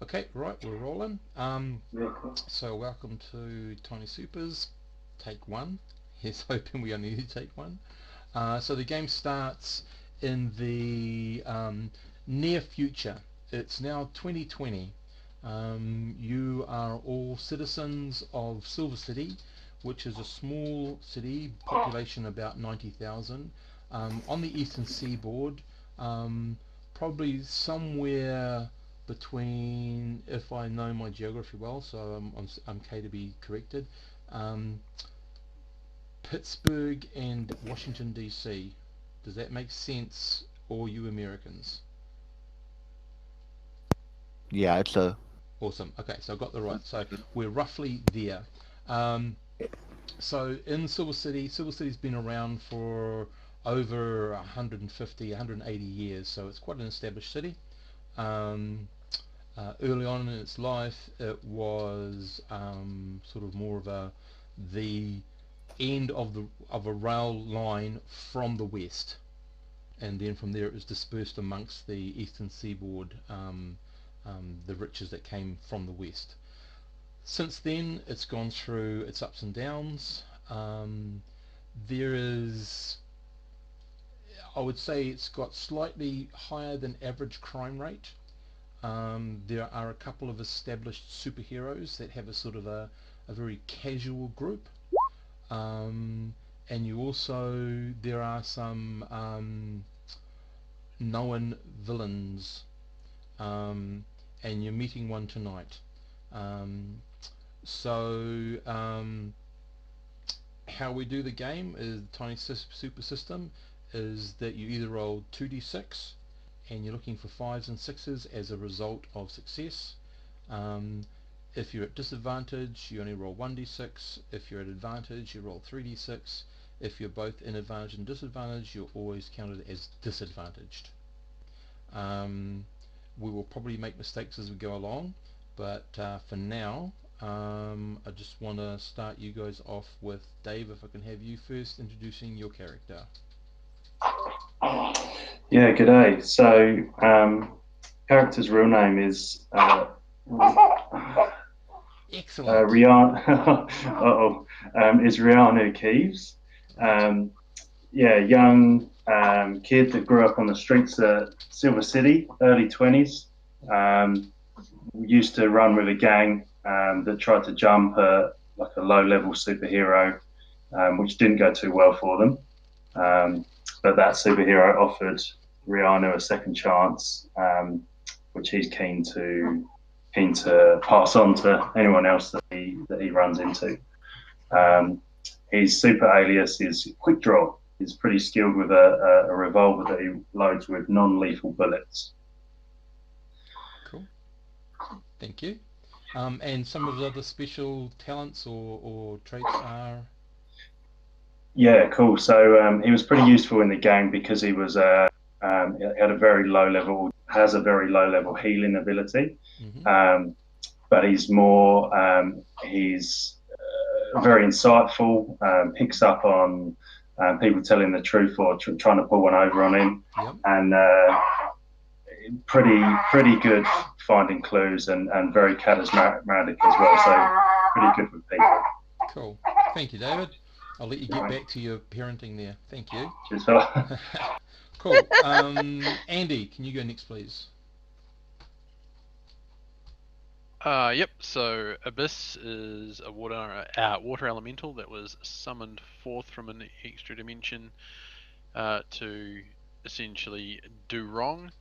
Okay, right, we're rolling. Yeah, cool. So welcome to Tiny Supers, take one. Here's hoping we only need to take one. So the game starts in the near future. It's now 2020. You are all citizens of Silver City, which is a small city, population about 90,000, on the eastern seaboard, um, probably somewhere between, if I know my geography well, so I'm okay to be corrected, um, Pittsburgh and Washington DC. Does that make sense, all you Americans? Yeah, it's a Awesome. Okay, so I got the right. So we're roughly there. Um, so in Silver City, Silver City's been around for over 150, 180 years, so it's quite an established city. Um, Early on in its life, it was sort of more of the end of a rail line from the west, and then from there it was dispersed amongst the eastern seaboard, the riches that came from the west. Since then, it's gone through its ups and downs. There is, I would say, it's got slightly higher than average crime rate. There are a couple of established superheroes that have a sort of a very casual group. Um, and you also, there are some known villains, um, and you're meeting one tonight. Um, so how we do the game is the Tiny Super System is that you either roll 2d6 and you're looking for 5s and 6s as a result of success. Um, if you're at disadvantage, you only roll 1d6. If you're at advantage, you roll 3d6. If you're both in advantage and disadvantage, you're always counted as disadvantaged. Um, we will probably make mistakes as we go along, but for now, I just want to start you guys off with Dave, if I can have you first introducing your character. Yeah, g'day. So, character's real name is Excellent. uh-oh, is Rihanna Keeves. Right. Um, yeah, young kid that grew up on the streets of Silver City, early 20s. Um, Used to run with a gang that tried to jump like a low-level superhero, which didn't go too well for them. Um, but that superhero offered Rihanna a second chance, which he's keen to pass on to anyone else that he runs into. Um, his super alias is Quick Draw. He's pretty skilled with a revolver that he loads with non-lethal bullets. Cool. Thank you. And some of his other special talents or traits are. Yeah, cool. So he was pretty useful in the gang because he had a very low level, has a very low level healing ability. Mm-hmm. Um, but he's very insightful. Picks up on people telling the truth or trying to pull one over on him, Yep. and pretty good finding clues and very charismatic as well. So pretty good with people. Cool. Thank you, David. I'll let you get back to your parenting there. Thank you. Cheers, fella. Cool. Andy, can you go next, please? Yep. So Abyss is a water elemental that was summoned forth from an extra dimension to essentially do wrong.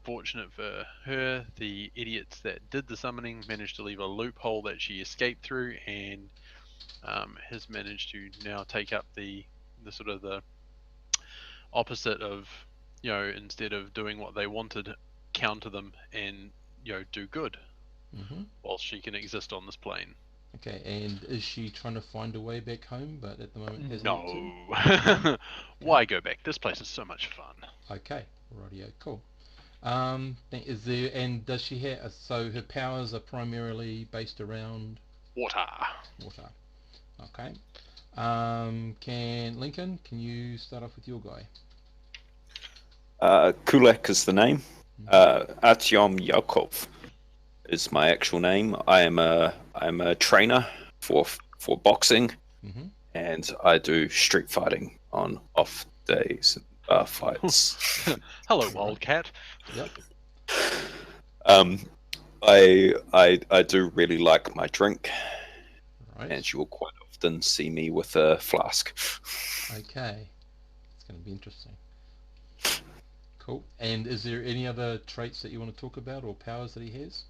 Fortunate for her, the idiots that did the summoning managed to leave a loophole that she escaped through, and has managed to now take up the sort of the opposite of, instead of doing what they wanted, counter them and do good Mm-hmm. whilst she can exist on this plane. Okay, and is she trying to find a way back home, but at the moment hasn't yet to? No. Okay. Why go back? This place is so much fun. Okay. Rightio. Cool. Is there, and does she have, so her powers are primarily based around Water. water. Okay. Lincoln, can you start off with your guy? Kulak is the name. Artyom Yakov is my actual name. I'm a trainer for boxing, Mm-hmm. and I do street fighting on off days and bar fights. Hello, Right. Wildcat. Yep. um, I do really like my drink, Right. and you will quite often see me with a flask. Okay. It's going to be interesting. Cool. And is there any other traits that you want to talk about or powers that he has?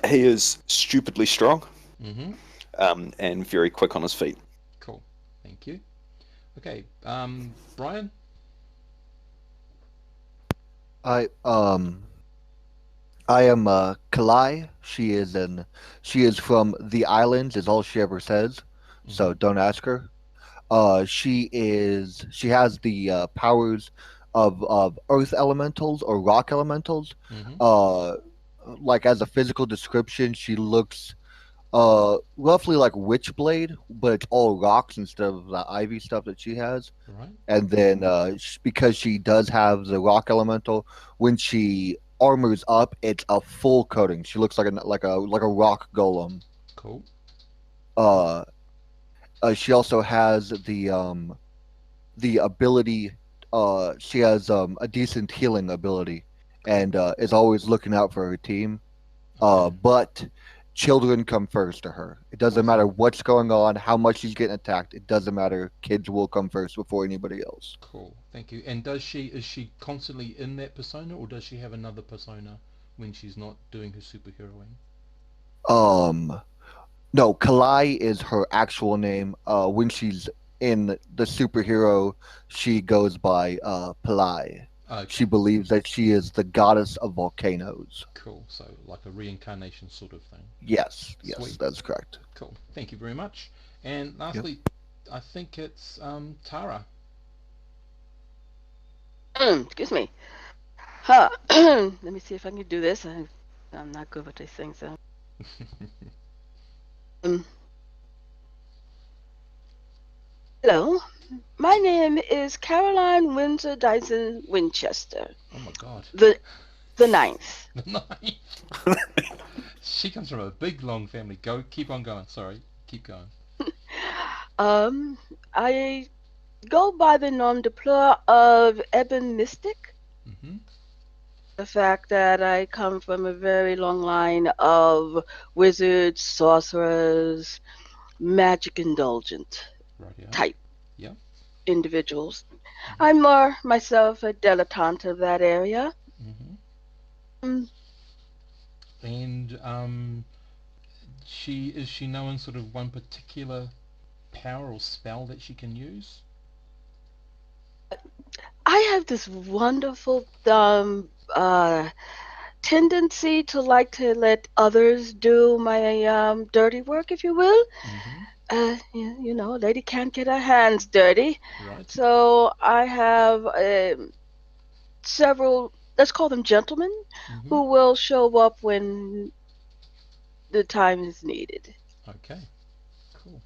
He is stupidly strong, Mm-hmm. and very quick on his feet. Cool. Thank you. Okay. Brian? I I am Kalai. She is from the islands is all she ever says. Mm-hmm. So don't ask her. She has the powers of earth elementals or rock elementals. Mm-hmm. Uh like as a physical description, she looks roughly like Witchblade, but it's all rocks instead of the ivy stuff that she has. Right. And then because she does have the rock elemental, when she armors up, it's a full coating. She looks like a rock golem. Cool. Uh, she also has the ability. She has a decent healing ability, and is always looking out for her team. Okay. But children come first to her. It doesn't matter Awesome. what's going on, how much she's getting attacked. It doesn't matter. Kids will come first before anybody else. Cool. Thank you. And is she constantly in that persona, or does she have another persona when she's not doing her superheroing? Um, no, Kalai is her actual name. When she's in the superhero, she goes by Palai. She Okay. believes that she is the goddess of volcanoes. Cool. So like a reincarnation sort of thing. Yes, Sweet. that's correct. Cool. Thank you very much. And Yep. lastly, I think it's Tara. Excuse me. Huh. Let me see if I can do this. I'm not good with these things. Um, hello. My name is Caroline Windsor Dyson Winchester, Oh my God. the the ninth. The knife. She comes from a big long family. Go. Keep on going. Sorry. Keep going. Um, I go by the nom de plume of Ebon Mystic. Mm-hmm. The fact that I come from a very long line of wizards, sorcerers, magic indulgent Right. Yeah. type Yep. individuals. Mm-hmm. I'm more myself a dilettante of that area. Mm-hmm. Um, And she knowing sort of one particular power or spell that she can use? I have this wonderful tendency to like to let others do my dirty work, if you will. Mm-hmm. A lady can't get her hands dirty. Right. So I have several, let's call them gentlemen, Mm-hmm. who will show up when the time is needed. Okay. Cool.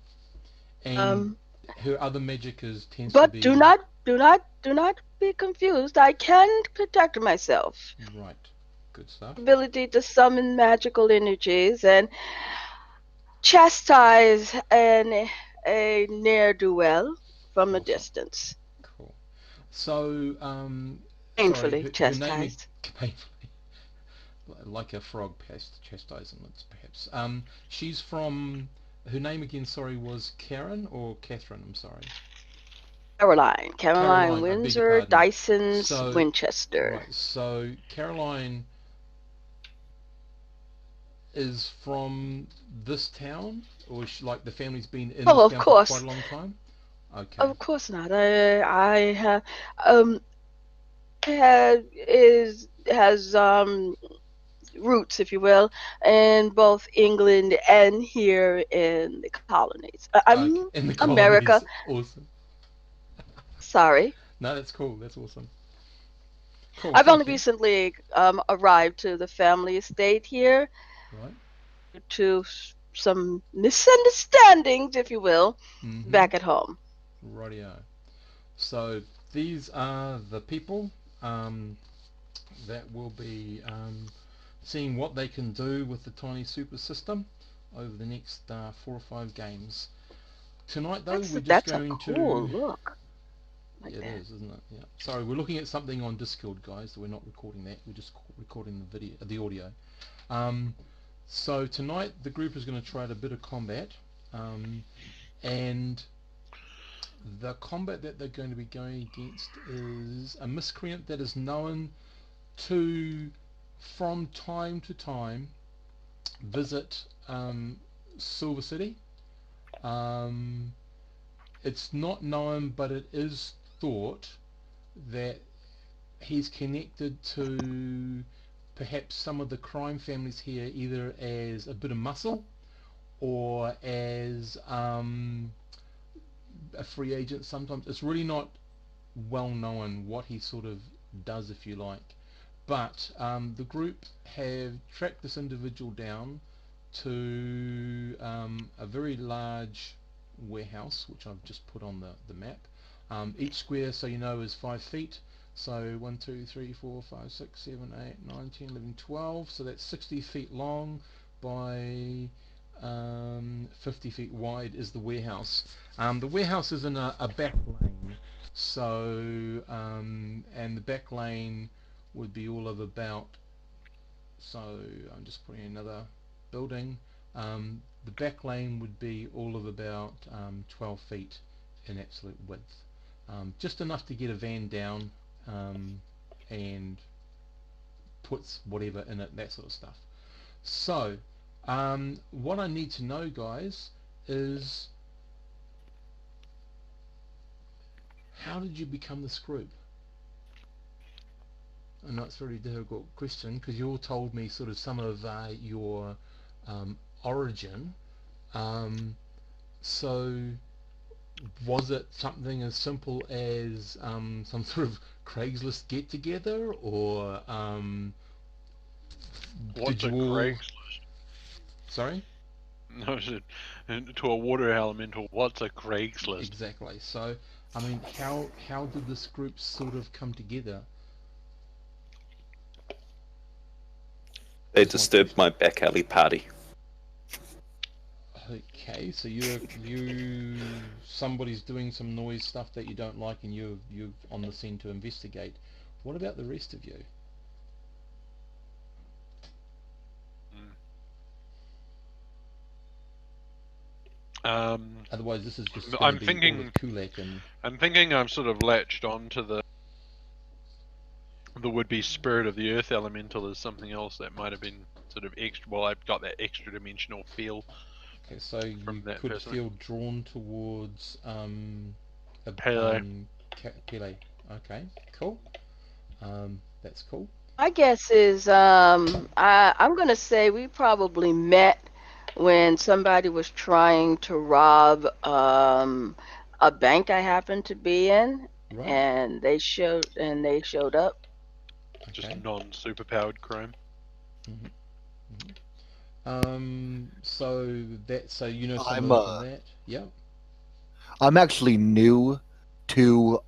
And Um, her other magic tends to but do be not, do not, do not be confused. I can protect myself. right. Good stuff. Ability to summon magical energies and chastise a ne'er-do-well from a Awesome. distance. Cool. So, sorry, Painfully her name chastised. painfully, like a frog chastising it, perhaps. She's from, her name again, sorry, was Karen or Catherine, I'm sorry. Caroline Caroline, I beg your Windsor pardon. Dyson's So, Winchester. right, so Caroline is from this town, or is she, like the family's been in Oh, this of town for quite course. a long time? Okay, Of course not. I have um has roots, if you will, in both England and here in the colonies. okay, I'm in the America. colonies, awesome. Sorry. No, that's cool, that's awesome. Cool, I've only thank you. recently arrived to the family estate here Right. to some misunderstandings, if you will, Mm-hmm. back at home. Rightio. So these are the people. Um, that will be seeing what they can do with the tiny super system over the next 4 or 5 games. Tonight though, we're just That's a going cool to... look. Like It that. is, isn't it? Yeah. Sorry, we're looking at something on Discord, guys. We're not recording that. We're just recording the video, the audio. So tonight the group is going to try out a bit of combat, and the combat that they're going to be going against is a miscreant that is known to, from time to time, visit Silver City. It's not known, but it is thought that he's connected to perhaps some of the crime families here, either as a bit of muscle or as a free agent. Sometimes it's really not well known what he sort of does, if you like. But the group have tracked this individual down to a very large warehouse, which I've just put on the map. Each square, so you know, is 5 feet. So 1, 2, 3, 4, 5, 6, 7, 8, 9, 10, 11, 12. So that's 60 feet long by 50 feet wide is the warehouse. The warehouse is in a back lane. So and the back lane would be all of about, so I'm just putting another building. The back lane would be all of about 12 feet in absolute width, just enough to get a van down and puts whatever in it, that sort of stuff. So what I need to know, guys, is how did you become this group? I know it's a very difficult question because you all told me sort of some of your origin. So was it something as simple as some sort of Craigslist get together, or What's did a you all... Craigslist? Sorry? No, I said, to a water elemental, what's a Craigslist? Exactly. So I mean, how did this group sort of come together? They That's my disturbed my back alley party. Okay, so somebody's doing some noise stuff that you don't like, and you're on the scene to investigate. What about the rest of you? Otherwise, this is just going to be all of Kulak and... I'm thinking I'm sort of latched on to the would-be spirit of the earth elemental as something else that might have been sort of extra. Well, I've got that extra dimensional feel. Okay, so you that could person. feel drawn towards Pele. Pele. Okay, cool. That's cool. My guess is I'm gonna say we probably met when somebody was trying to rob a bank I happened to be in, Right. and they showed up. Just Okay. non-superpowered crime. So you know some I'm of that. Yeah. I'm actually new to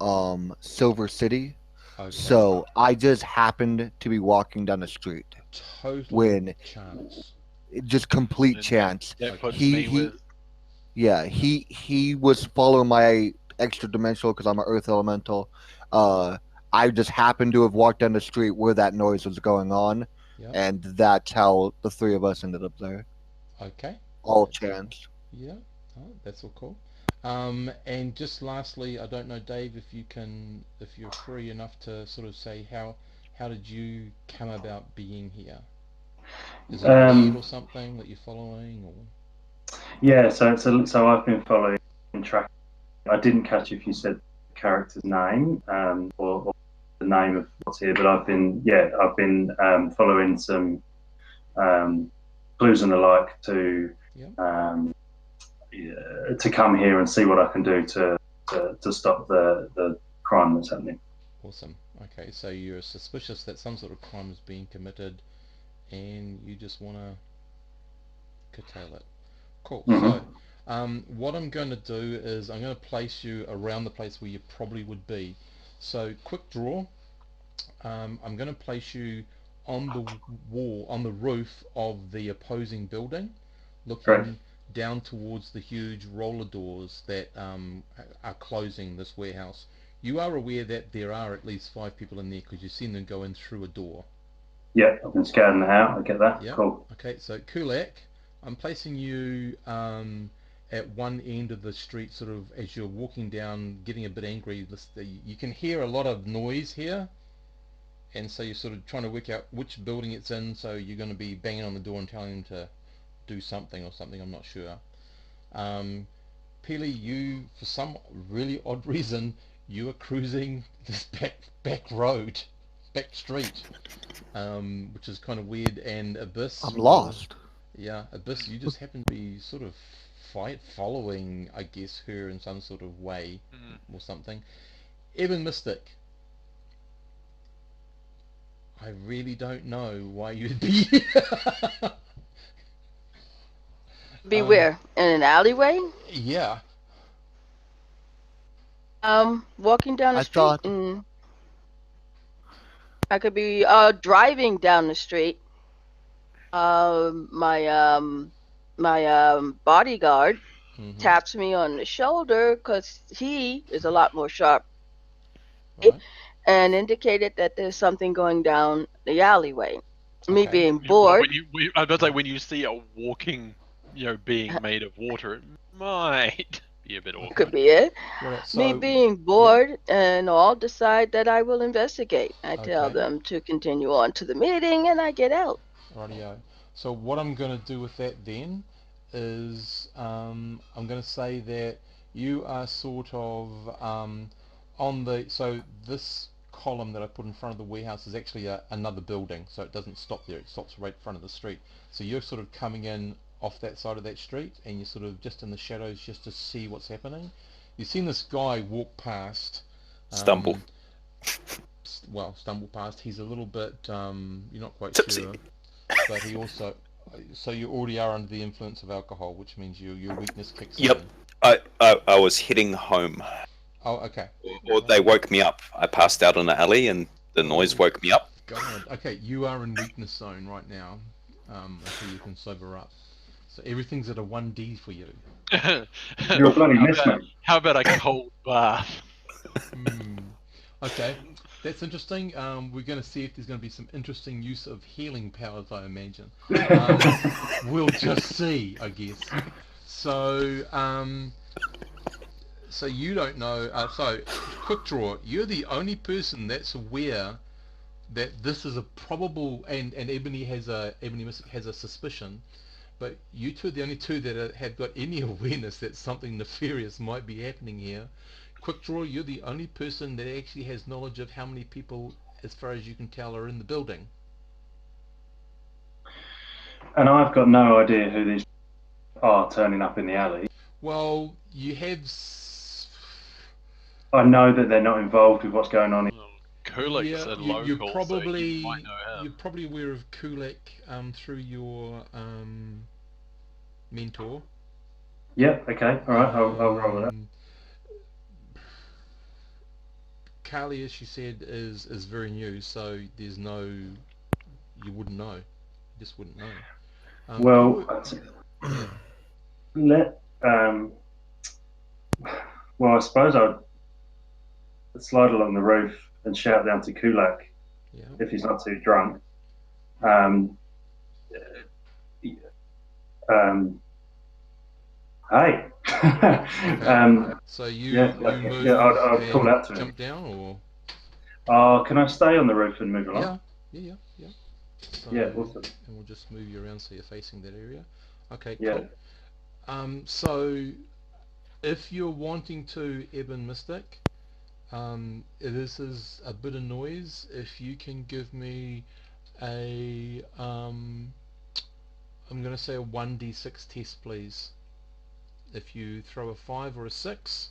Silver City, Okay. so I just happened to be walking down the street Total when chance. just complete And chance. That puts He- me he- with. Yeah, he was following my extra dimensional because I'm an Earth Elemental. I just happened to have walked down the street where that noise was going on, Yeah. and that's how the three of us ended up there. Okay. All chance. Yeah. Oh, that's all cool. And just lastly, I don't know, Dave, if you're free enough to sort of say how did you come about being here? Is it a lead or something that you're following, or? Yeah, so I've been following track. I didn't catch if you said the character's name or the name of what's here, but I've been following some clues and the like to to come here and see what I can do to stop the crime that's happening. Awesome. Okay, so you're suspicious that some sort of crime is being committed, and you just want to curtail it. Cool. So, what I'm going to do is I'm going to place you around the place where you probably would be. So, quick draw. I'm going to place you on the wall, on the roof of the opposing building, Great. looking down towards the huge roller doors that are closing this warehouse. You are aware that there are at least 5 people in there because you've seen them go in through a door. Yeah, I've been scouting it out. I get that. Yeah. Cool. Okay, so Kulak, I'm placing you at one end of the street, sort of as you're walking down, getting a bit angry. You can hear a lot of noise here, and so you're sort of trying to work out which building it's in. So you're going to be banging on the door and telling them to do something or something. I'm not sure. Peely, you, for some really odd reason, you are cruising this back road, back street, which is kind of weird. And Abyss, I'm lost. yeah, Abyss, you just happen to be sort of following, I guess, her in some sort of way or something. Eben Mystic, I really don't know why you'd be here. Beware. In an alleyway? Yeah. Walking down the I street, thought- and I could be driving down the street. My bodyguard Mhm. taps me on the shoulder because he is a lot more sharp, Right. and indicated that there's something going down the alleyway. Me Okay. being Yeah, well, bored, I was about to say, when you see a walking, being made of water, it might be a bit awkward. could be it. Right, Me so being bored and all decide that I will investigate. I tell Okay. them to continue on to the meeting and I get out. rightio. So what I'm going to do with that then is I'm going to say that you are sort of on the, so this column that I put in front of the warehouse is actually another building, so it doesn't stop there, it stops right in front of the street. So you're sort of coming in off that side of that street and you're sort of just in the shadows just to see what's happening. You've seen this guy walk past. Stumble. Stumble past. He's a little bit, you're not quite Tipsy. sure, but he also, so you already are under the influence of alcohol, which means your weakness kicks Yep. in. I was heading home, Oh, okay. or they woke me up. I passed out in the alley, and the noise woke me up. God. Okay, you are in weakness zone right now, until you can sober up. So everything's at a 1D for you. You're a bloody miss, mate. How about a cold bath? Okay, that's interesting. We're going to see if there's going to be some interesting use of healing powers, I imagine. We'll just see, I guess. So, so you don't know. So, quick draw. You're the only person that's aware that this is a probable, and Ebony Mystic has a suspicion, but you two are the only two that have got any awareness that something nefarious might be happening here. Quick draw, you're the only person that actually has knowledge of how many people, as far as you can tell, are in the building. And I've got no idea who these are turning up in the alley. Well, you have... I know that they're not involved with what's going on. Kulak's yeah, a you're local, probably so you might know him. you're probably aware of Kulak through your mentor. Yeah, okay, all right, I'll roll with that. Carly, as she said, is very new, so there's no, you wouldn't know, you just wouldn't know. Well, well, I suppose I'd slide along the roof and shout down to Kulak Yeah. if he's not too drunk. Hey. So you Yeah, move I'll and call out to him. jump down, or Can I stay on the roof and move along? yeah. So, Yeah, awesome. and we'll just move you around so you're facing that area. Okay, Yeah. cool. So if you're wanting to Eben Mystic, this is a bit of noise. If you can give me a I'm going to say a 1d6 test, please. If you throw a 5 or a 6,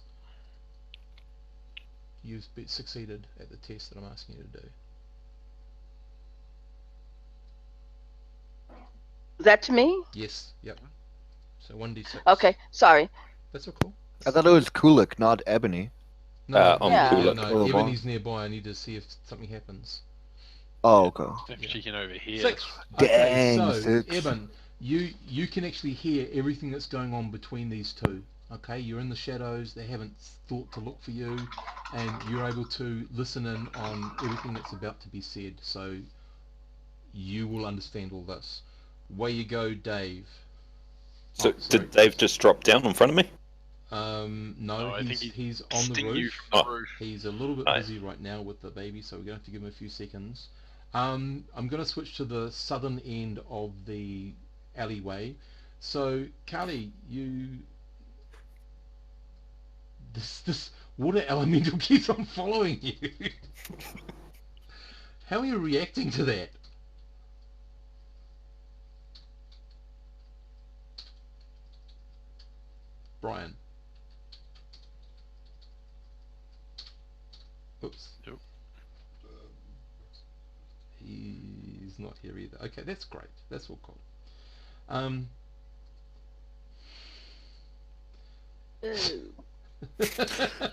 you've succeeded at the test that I'm asking you to do. That to me? Yes, yep. So 1d6. Okay, sorry. That's all cool. I thought it was Kulik, not Ebony. On Yeah. Kulak. No, Oh, Ebony's nearby. I need to see if something happens. Oh, okay. If she can overhear. 6. Dang, Okay, so 6. Eben, you can actually hear everything that's going on between these two. Okay, you're in the shadows. They haven't thought to look for you, and you're able to listen in on everything that's about to be said. So you will understand all this. Way you go, Dave. So Oh, sorry. did Dave just drop down in front of me? No, No, I think he's on the Sting you roof. from the Oh. roof. He's a little bit Aye. busy right now with the baby, so we're going to have to give him a few seconds. I'm going to switch to the southern end of the alleyway. So, Carly, this water elemental keeps on following you. How are you reacting to that? Brian. Oops. Nope. He's not here either. Okay, that's great. That's all cool. Ooh.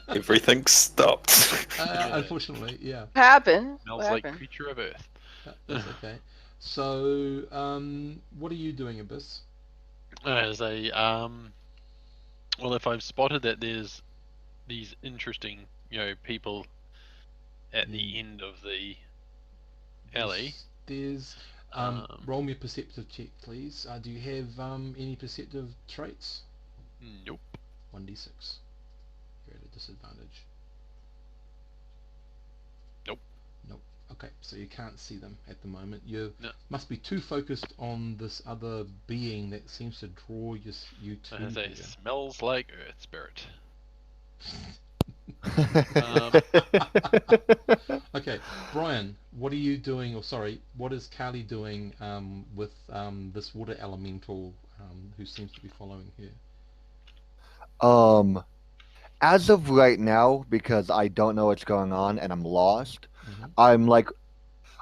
Everything stopped. Unfortunately, yeah. What happened? Smells What like happened? creature of earth. That's okay. So, what are you doing, Abyss? As a well, if I've spotted that there's these interesting, people at the end of the alley. There's Um, roll me a perceptive check, please. Do you have any perceptive traits? Nope. 1d6. You're at a disadvantage. Nope. Nope. Okay, so you can't see them at the moment. You No. must be too focused on this other being that seems to draw you to As a you. smells like earth spirit. Okay, Brian, what are you doing, or sorry, what is Carly doing with this water elemental who seems to be following her? As of right now, because I don't know what's going on and I'm lost, Mhm.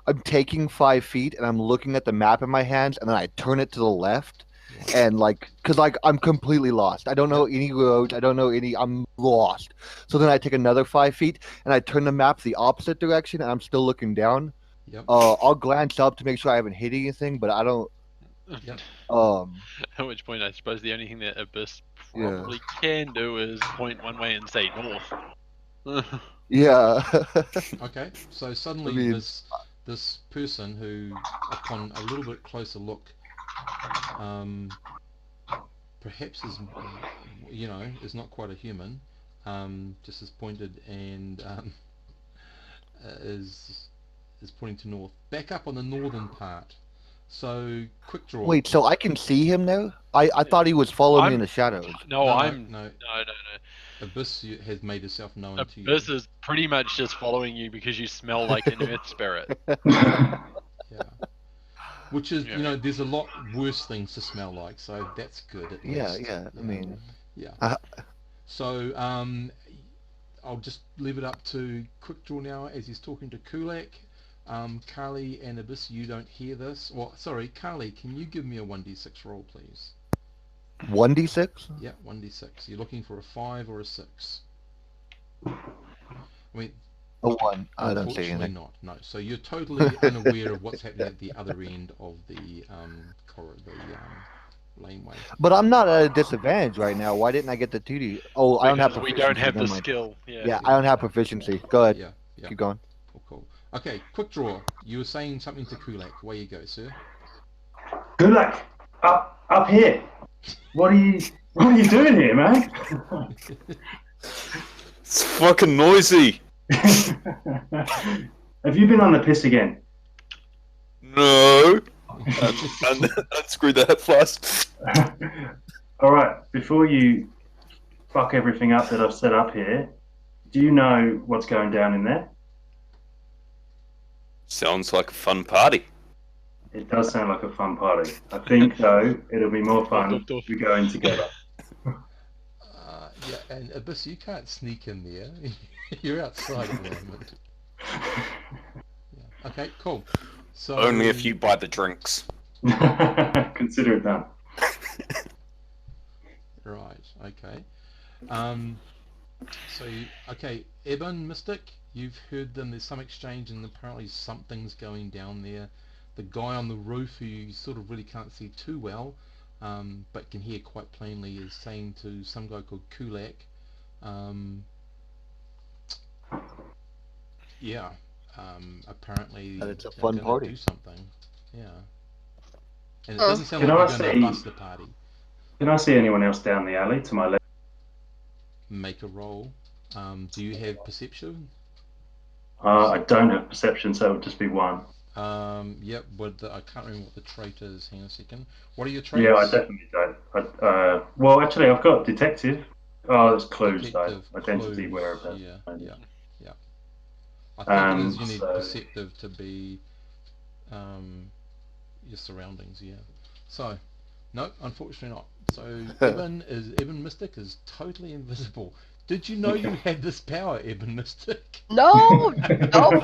I'm taking 5 feet and I'm looking at the map in my hands, and then I turn it to the left, Right. and cause I'm completely lost. I don't know any roads. I don't know any. I'm lost. So then I take another 5 feet and I turn the map the opposite direction, and I'm still looking down. Yep. I'll glance up to make sure I haven't hit anything, but I don't. Yep. At which point, I suppose the only thing that Abyss Yeah. probably can do is point one way and say north. Yeah. Okay, so suddenly mean- this person who, upon a little bit closer look, perhaps is not quite a human, just as pointed and is pointing to north. Back up on the northern part. So quick draw. Wait, so I can see him now? I thought he was following me in the shadows. No, no. no. Abyss has made herself known to you. Abyss is pretty much just following you because you smell like an earth spirit. Yeah. Which is, Yeah. there's a lot worse things to smell like, so that's good at Yeah, least. yeah. I mean, Yeah. So, I'll just leave it up to quick draw now as he's talking to Kulak. Carly and Abyss, you don't hear this. Well, sorry, Carly, can you give me a 1d6 roll, please? 1d6. Yeah, 1d6. You're looking for a 5 or a 6. I mean, A 1. I don't see unfortunately anything. not. No. So you're totally unaware of what's happening at the other end of the laneway. But I'm not at a disadvantage right now. Why didn't I get the 2d? Oh, I don't have Because we proficiency. don't have the never mind. skill. Yeah, I don't have proficiency. Go ahead. Yeah. Keep going. Cool. Okay, quick draw. You were saying something to Kulak. Away you go, sir. Good luck. Up here. What are you doing here, man? It's fucking noisy. Have you been on the piss again? No. Unscrew that first. All right. Before you fuck everything up that I've set up here, do you know what's going down in there? Sounds like a fun party. It does sound like a fun party. I think, though, it'll be more fun if we go in together. Yeah, and Abyss, you can't sneak in there. You're outside at the moment. Yeah. Okay, cool. So Only if you buy the drinks. Consider it done. Right. Okay. So, okay, Eben, Mystic, you've heard them. There's some exchange, and apparently something's going down there. The guy on the roof, who you sort of really can't see too well, but can hear quite plainly, is saying to some guy called Kulak, um, yeah, apparently And it's a they're fun going to party. do something. Yeah. And it Hmm. doesn't sound Can like I they're going to see? bust the party. Can I see anyone else down the alley to my left? Make a roll. Do you have perception? I don't have perception, so it would just be one. Yep, I can't remember what the trait is. Hang on a second. What are your Yeah, I traits? definitely don't. Well, actually, I've got detective. Oh, it's clues though. Detective, Identity, clues. whereabouts. Yeah, Maybe. yeah, yeah. I think it is you need So perceptive to be um, your surroundings. Yeah. So, no, unfortunately not. So Eben Mystic is totally invisible. Did you know you had this power, Eben Mystic? No, no,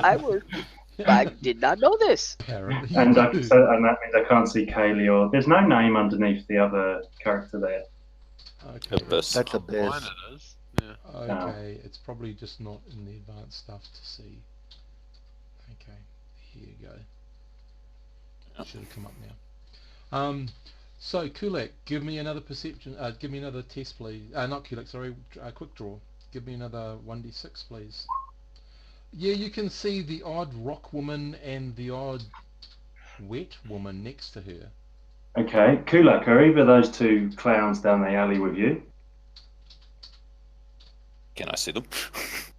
I did not know this. Apparently you and do. and that means I can't see Kaylee or there's no name underneath the other character there. Okay. Abyss. That's Oh, Abyss. mine it is. Yeah. Okay, it's probably just not in the advanced stuff to see. Okay, here you go. Should have come up now. So Kulak, give me another perception. Give me another test, please. Not Kulak, sorry. Quick draw. Give me another 1d6, please. Yeah, you can see the odd rock woman and the odd wet woman next to her. Okay, Kulak, are either those two clowns down the alley with you? Can I see them?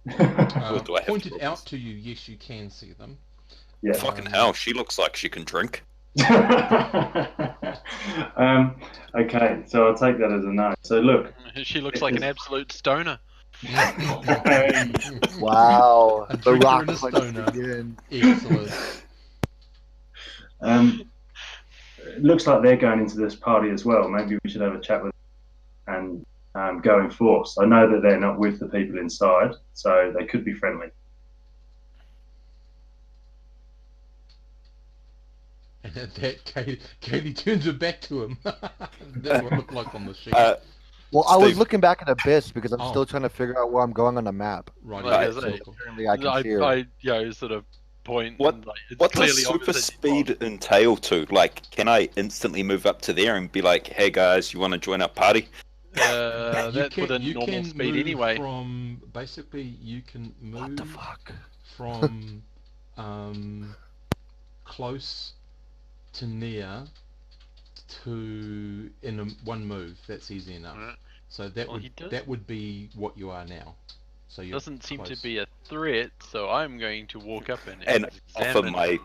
Yeah. Or do I have to Pointed look? out to you, yes, you can see them. Fucking hell, she looks like she can drink. Okay, so I'll take that as a no. So look, She looks like an absolute stoner. Wow. A The drinker rock and a punch stoner. again. Excellent. it looks like they're going into this party as well. Maybe we should have a chat with them and go in force. I know that they're not with the people inside, so they could be friendly. And at that, Kaylee turns her back to him. That's what it looked like on the sheet. Well, I was Steve. looking back at Abyss because I'm Oh. still trying to figure out where I'm going on the map. Right, Like yeah, I say, cool. Apparently, I can see her. I sort of point. What- And, like, it's What does clearly super obvious that speed entail to? Like, can I instantly move up to there and be like, hey guys, you want to join our party? That's within you normal can speed move anyway. from basically you can What the move fuck? from close to near to one move. That's easy enough. Right. So that Well, he does- that would be what you are now. So you're Doesn't seem close. to be a threat, so I'm going to walk up and And offer examine my him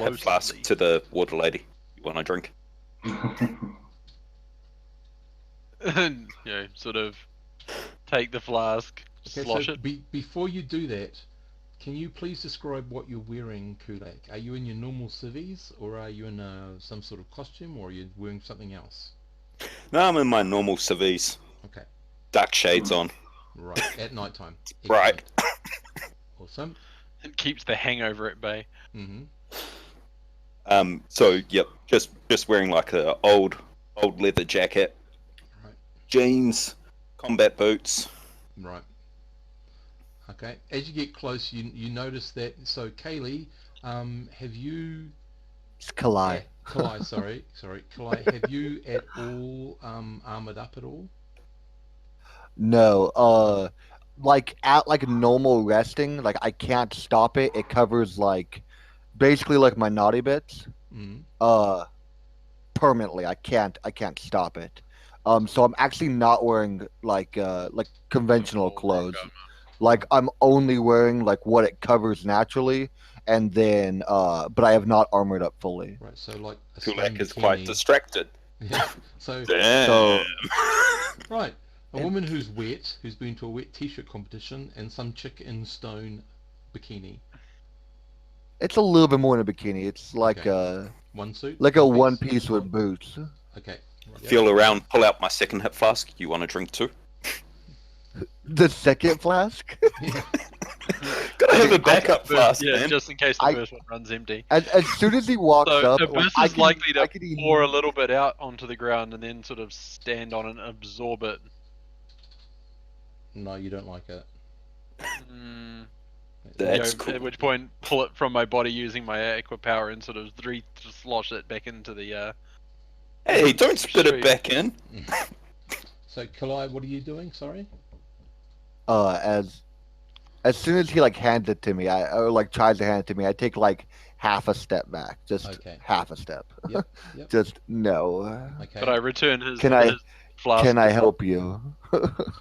Have flask closely. to the water lady. You want a drink? And, sort of take the flask, Okay, slosh so it. before you do that, can you please describe what you're wearing, Kulak? Are you in your normal civvies, or are you in some sort of costume, or are you wearing something else? No, I'm in my normal civvies. Okay, Dark shades on. right, at night time. Right. Awesome. It keeps the hangover at bay. Mm-hmm. So yep, just wearing like a old leather jacket, Right. jeans, combat boots. Right. Okay. As you get close, you notice that. So, Kaylee, have you? It's Kalai. Kalai, sorry. Kalai, have you at all armored up at all? No, like at like normal resting, like I can't stop it. It covers like basically like my naughty bits. Mm. Permanently. I can't stop it. So I'm actually not wearing like conventional Full rock clothes. armor. Like I'm only wearing like what it covers naturally, and then but I have not armored up fully. Right. So, like a Kulak stone is quite bikini. distracted. Yeah. So, Damn. right. A woman who's wet, who's been to a wet t-shirt competition, and some chick in stone bikini. It's a little bit more than a bikini. It's like Okay. One suit. like a one piece? piece with boots. Okay. Right. Feel around, pull out my second hip flask. You want a drink too? The second flask. Yeah. Gotta have a backup flask, Yeah, man. just in case the I- first one runs empty. As soon as he walks So up, Abyss I is can- likely I to can pour a little bit out onto the ground and then sort of stand on and absorb it. No, you don't like it. Mm, That's At cool. which point, pull it from my body using my aqua power and sort of slosh it back into the. Hey, don't spit it Street. back in. So, Kalai, what are you doing? Sorry. As soon as he like hands it to me, or like tries to hand it to me, I take like half a step back, just Okay. half a step. Yep. Yep. Just no. Okay. But I return his, Can I- his flask. Can I help you?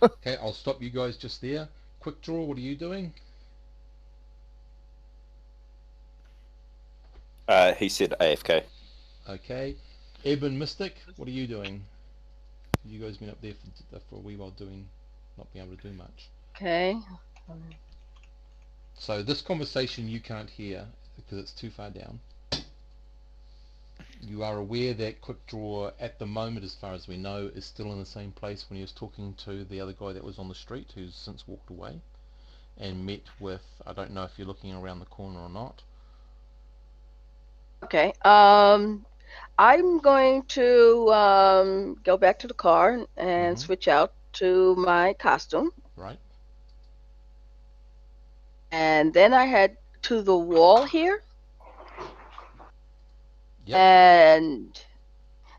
Okay, I'll stop you guys just there. Quick draw, what are you doing? He said AFK. Okay. Eben Mystic, what are you doing? You guys been up there for a wee while doing, not being able to do much. Okay. So this conversation you can't hear because it's too far down. You are aware that Quick Draw at the moment, as far as we know, is still in the same place when he was talking to the other guy that was on the street who's since walked away and met with, I don't know if you're looking around the corner or not. Okay. I'm going to go back to the car and switch out to my costume. Right? And then I head to the wall here Yep. and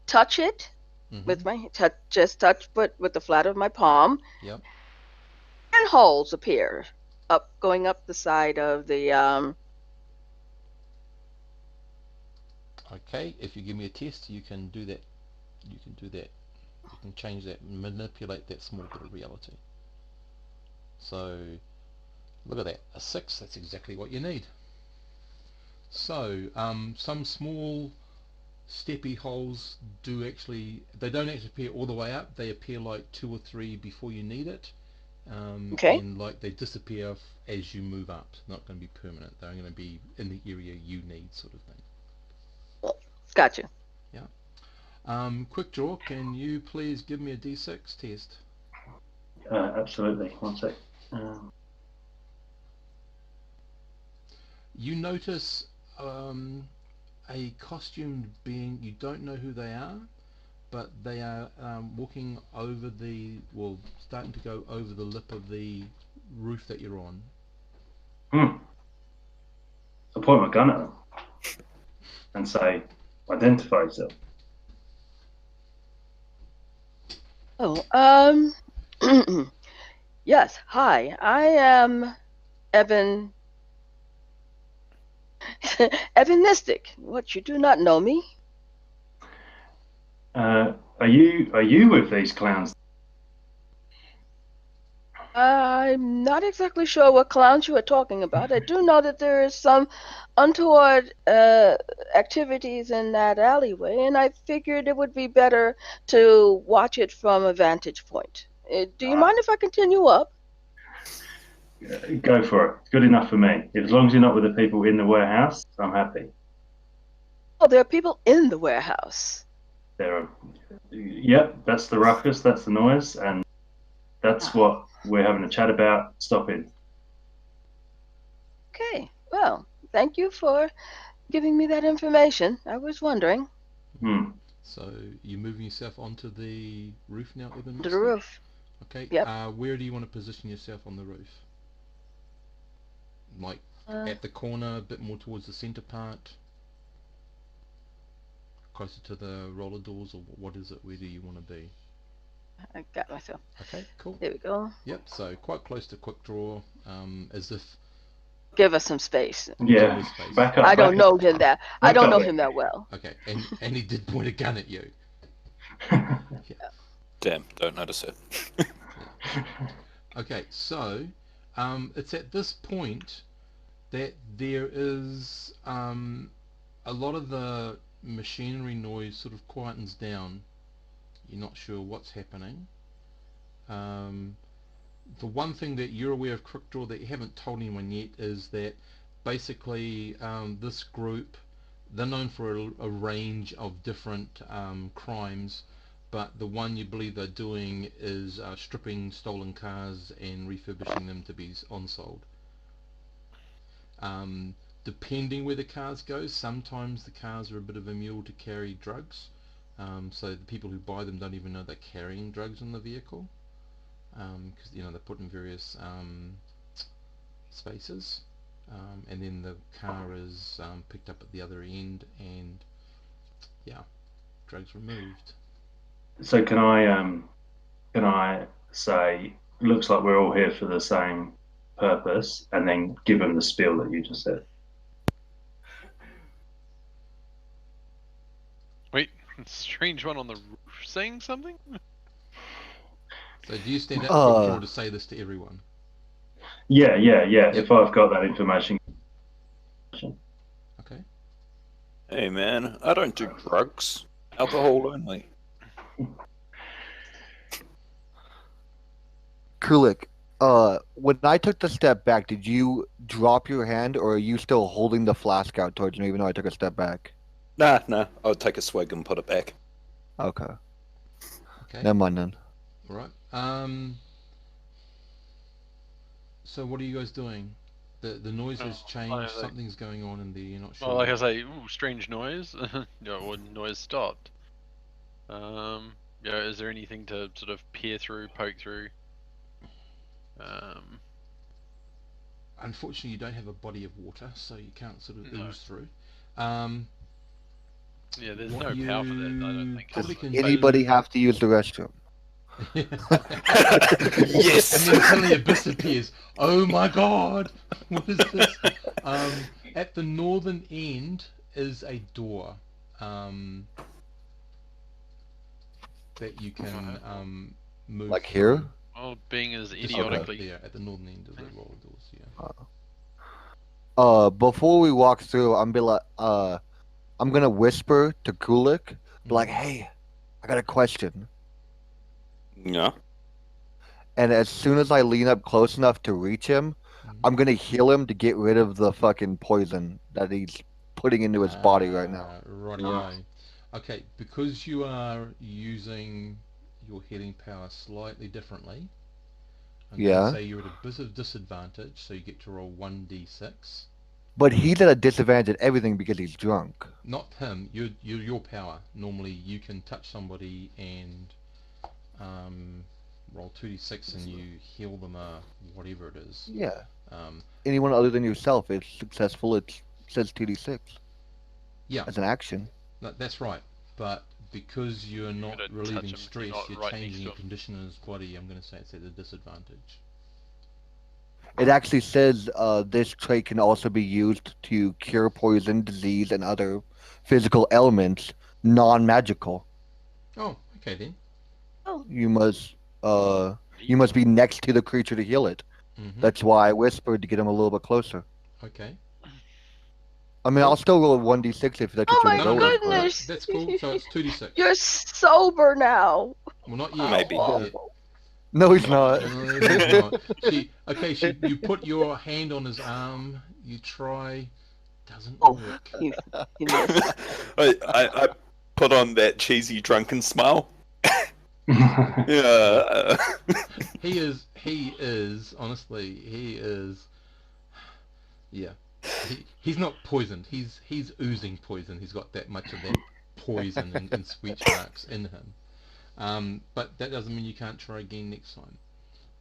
touch it Mhm. with my just touch with the flat of my palm. Yep. And holes appear going up the side of the Okay, if you give me a test, you can do that. You can do that. You can change that, manipulate that small bit of reality. So, look at that. A 6, that's exactly what you need. So, some small steppy holes do actually, they don't actually appear all the way up. They appear like 2 or 3 before you need it. Okay. And like they disappear as you move up. It's not going to be permanent. They're going to be in the area you need, sort of thing. Gotcha. Quick Draw, can you please give me a D6 test? Absolutely. One sec. You notice a costumed being, you don't know who they are, but they are walking over starting to go over the lip of the roof that you're on. I'll point my gun at them and say, identify yourself. Oh, yes. Hi, I am Evan. Evan Mystic. What, you do not know me? Are you with these clowns? I'm not exactly sure what clowns you are talking about. I do know that there is some untoward activities in that alleyway, and I figured it would be better to watch it from a vantage point. Do you mind if I continue up? Go for it. Good enough for me. As long as you're not with the people in the warehouse, I'm happy. Oh, there are people in the warehouse. There are. Yep, that's the ruckus. That's the noise, and that's what we're having a chat about. Stop it. Okay, well, thank you for giving me that information. I was wondering. So you're moving yourself onto the roof now, Eben? To the roof. Okay. Yep. Where do you want to position yourself on the roof? Like at the corner, a bit more towards the centre part, closer to the roller doors, or what is it? Where do you want to be? I got myself. Okay, cool. There we go. Yep, so quite close to Quick Draw, as if... Give us some space. Yeah. With space. Back up. I don't know him that. I don't know up. him that well. Okay, and he did point a gun at you. Damn, don't notice it. Okay, so it's at this point that there is a lot of the machinery noise sort of quietens down. You're not sure what's happening. The one thing that you're aware of, Quick Draw, that you haven't told anyone yet is that basically this group, they're known for a range of different crimes, but the one you believe they're doing is stripping stolen cars and refurbishing them to be on-sold. Depending where the cars go, sometimes the cars are a bit of a mule to carry drugs, so the people who buy them don't even know they're carrying drugs in the vehicle. because they're put in various spaces, and then the car is picked up at the other end, and drugs removed. So can I say, looks like we're all here for the same purpose, and then give them the spiel that you just said? Wait, strange one on the roof saying something? So do you stand up quick draw Uh, to say this to everyone? Yeah. Yep. If I've got that information. Okay. Hey man, I don't do drugs. Alcohol only. Kulik, when I took the step back, did you drop your hand, or are you still holding the flask out towards me, even though I took a step back? Nah. I'll take a swig and put it back. Okay. Okay. Never mind then. All right. So what are you guys doing? The noise has changed. Something's going on in there. You're not sure. Well, like I say, ooh, strange noise. Or noise stopped. Is there anything to sort of peer through, poke through? Unfortunately, you don't have a body of water, so you can't sort of No. ooze through. Yeah, there's What no power for that, I don't you think. probably Does can anybody do- have to use the restroom? Yes. And then suddenly Abyss appears. Oh my god! What is this? At the northern end is a door that you can move Like through. here? Well, being as Just idiotically. there at the northern end of the roller doors. Yeah. Before we walk through, I'm gonna whisper to Kulik, like, "Hey, I got a question." Yeah. And as soon as I lean up close enough to reach him, I'm gonna heal him to get rid of the fucking poison that he's putting into his body right now. Rightio. Okay, because you are using your healing power slightly differently, I'm going to Yeah. say you're at a bit of disadvantage, so you get to roll 1d6. But he's at a disadvantage at everything because he's drunk. Not him, your power. Normally you can touch somebody and roll 2d6 and you heal them whatever it is. Yeah. Um, Anyone other than yourself is successful. It says 2d6 yeah, as an action. that's right. But because you're not gotta touch relieving him if stress, you're not you're right next changing to your him. condition in his body, I'm going to say it's at a disadvantage. It actually says this trait can also be used to cure poison, disease, and other physical ailments, non-magical. Oh, okay then. You must be next to the creature to heal it. Mm-hmm. That's why I whispered to get him a little bit closer. Okay. I mean, I'll still roll a 1d6 if that's Oh what you my want to go with. but- goodness! That's cool. So it's 2d6. You're sober now. Well, not yet. Maybe. Not Oh. yet. No, he's not. No, he's not. You put your hand on his arm. You try. Doesn't work. You missed. I put on that cheesy drunken smile. Yeah. He is. Honestly, he is. Yeah. He's not poisoned. He's oozing poison. He's got that much of that poison and sweet marks in him. But that doesn't mean you can't try again next time.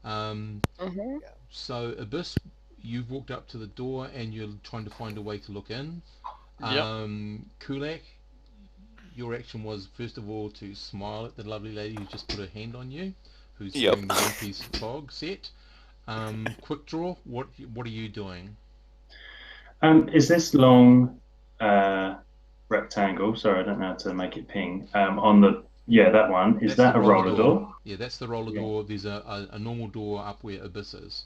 Mm-hmm. So Abyss, you've walked up to the door and you're trying to find a way to look in. Yep. Kulak, your action was first of all to smile at the lovely lady who just put her hand on you, who's Yep. wearing the one-piece fog set. Quick draw, what are you doing? Is this long rectangle? Sorry, I don't know how to make it ping. On the that one. Is That's that the a roller door? Yeah, that's the roller door. There's a normal door up where Abyss is,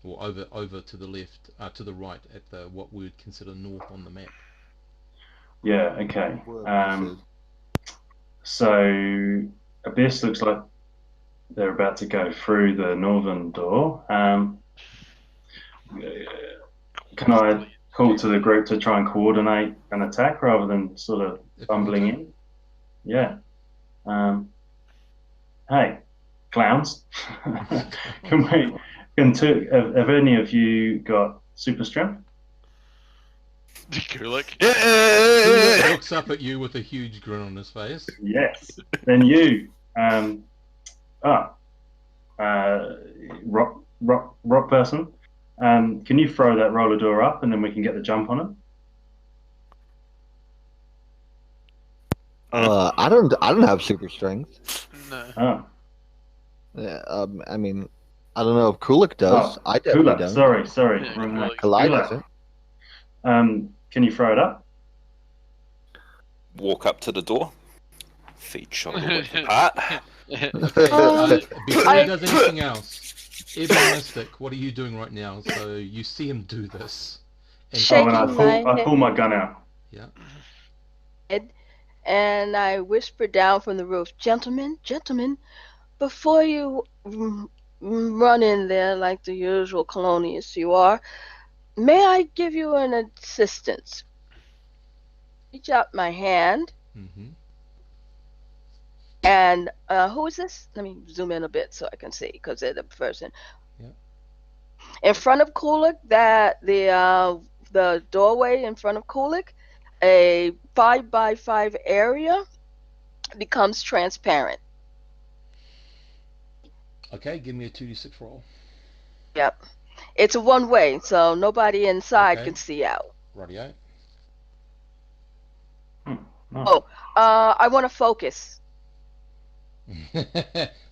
or over to the left, to the right at the what we would consider north on the map. Yeah. Okay. Where Abyss is. So Abyss looks like they're about to go through the northern door. Can I call to the group to try and coordinate an attack rather than sort of bumbling in? Yeah. Hey, clowns. Have any of you got super strength? Kulik. Kulak looks up at you with a huge grin on his face. Yes. Then you. rock person. Can you throw that roller door up, and then we can get the jump on it? I don't have super strength. No. Oh, Yeah, I mean, I don't know if Kulik does. oh, I definitely Kulak. don't. Sorry, Yeah, wrong way. Kulik's Kalai Kulak. doesn't. Can you throw it up? Walk up to the door. Feet shoulder width apart. Okay, Um, before I- he does anything else, Ebon Mystic, what are you doing right now? So you see him do this. And Shake- Oh, and Shaking my I pull my gun out. yeah. head and I whisper down from the roof, gentlemen, before you run in there like the usual colonialists you are, may I give you an assistance? Reach out my hand, Mm-hmm. and who is this? Let me zoom in a bit so I can see, because they're the person. Yeah. In front of Kulik, the doorway in front of Kulik, a 5x5 area becomes transparent. Okay, give me a 2d6 roll. Yep. It's a one way, so nobody inside Okay. can see out. Rightio. Nice. Oh, I want to focus.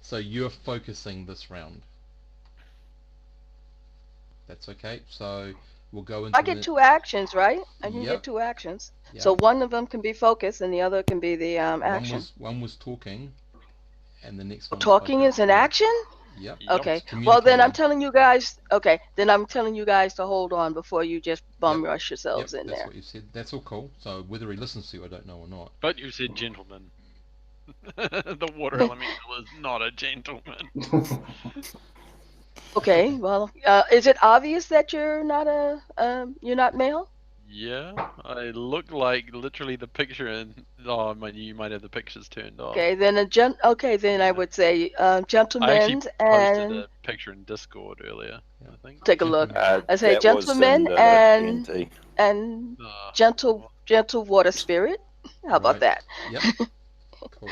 So you're focusing this round. That's okay. So we'll go into I get 2 actions, right? I can Yep. get 2 actions. Yep. So one of them can be focus, and the other can be the action. One was talking, and the next one was Talking focus. is an Yeah. action? Yep. Yep. Okay. It's Well, then I'm communicating. telling you guys. Okay, then I'm telling you guys to hold on before you just bum rush Yep, yourselves in that's there. what you said. That's all cool. So whether he listens to you, I don't know or not. But you said gentleman. The water elemental is not a gentleman. Okay. Well, is it obvious that you're not male? Yeah, I look like literally the picture in. Oh, you might have the pictures turned off. Okay, then then I Yeah. would say I actually gentlemen posted and a picture in Discord earlier. I think. take a look. Gentlemen. I say That was gentlemen in and D&D. gentle water spirit. How about Right. that? Yep. Cool.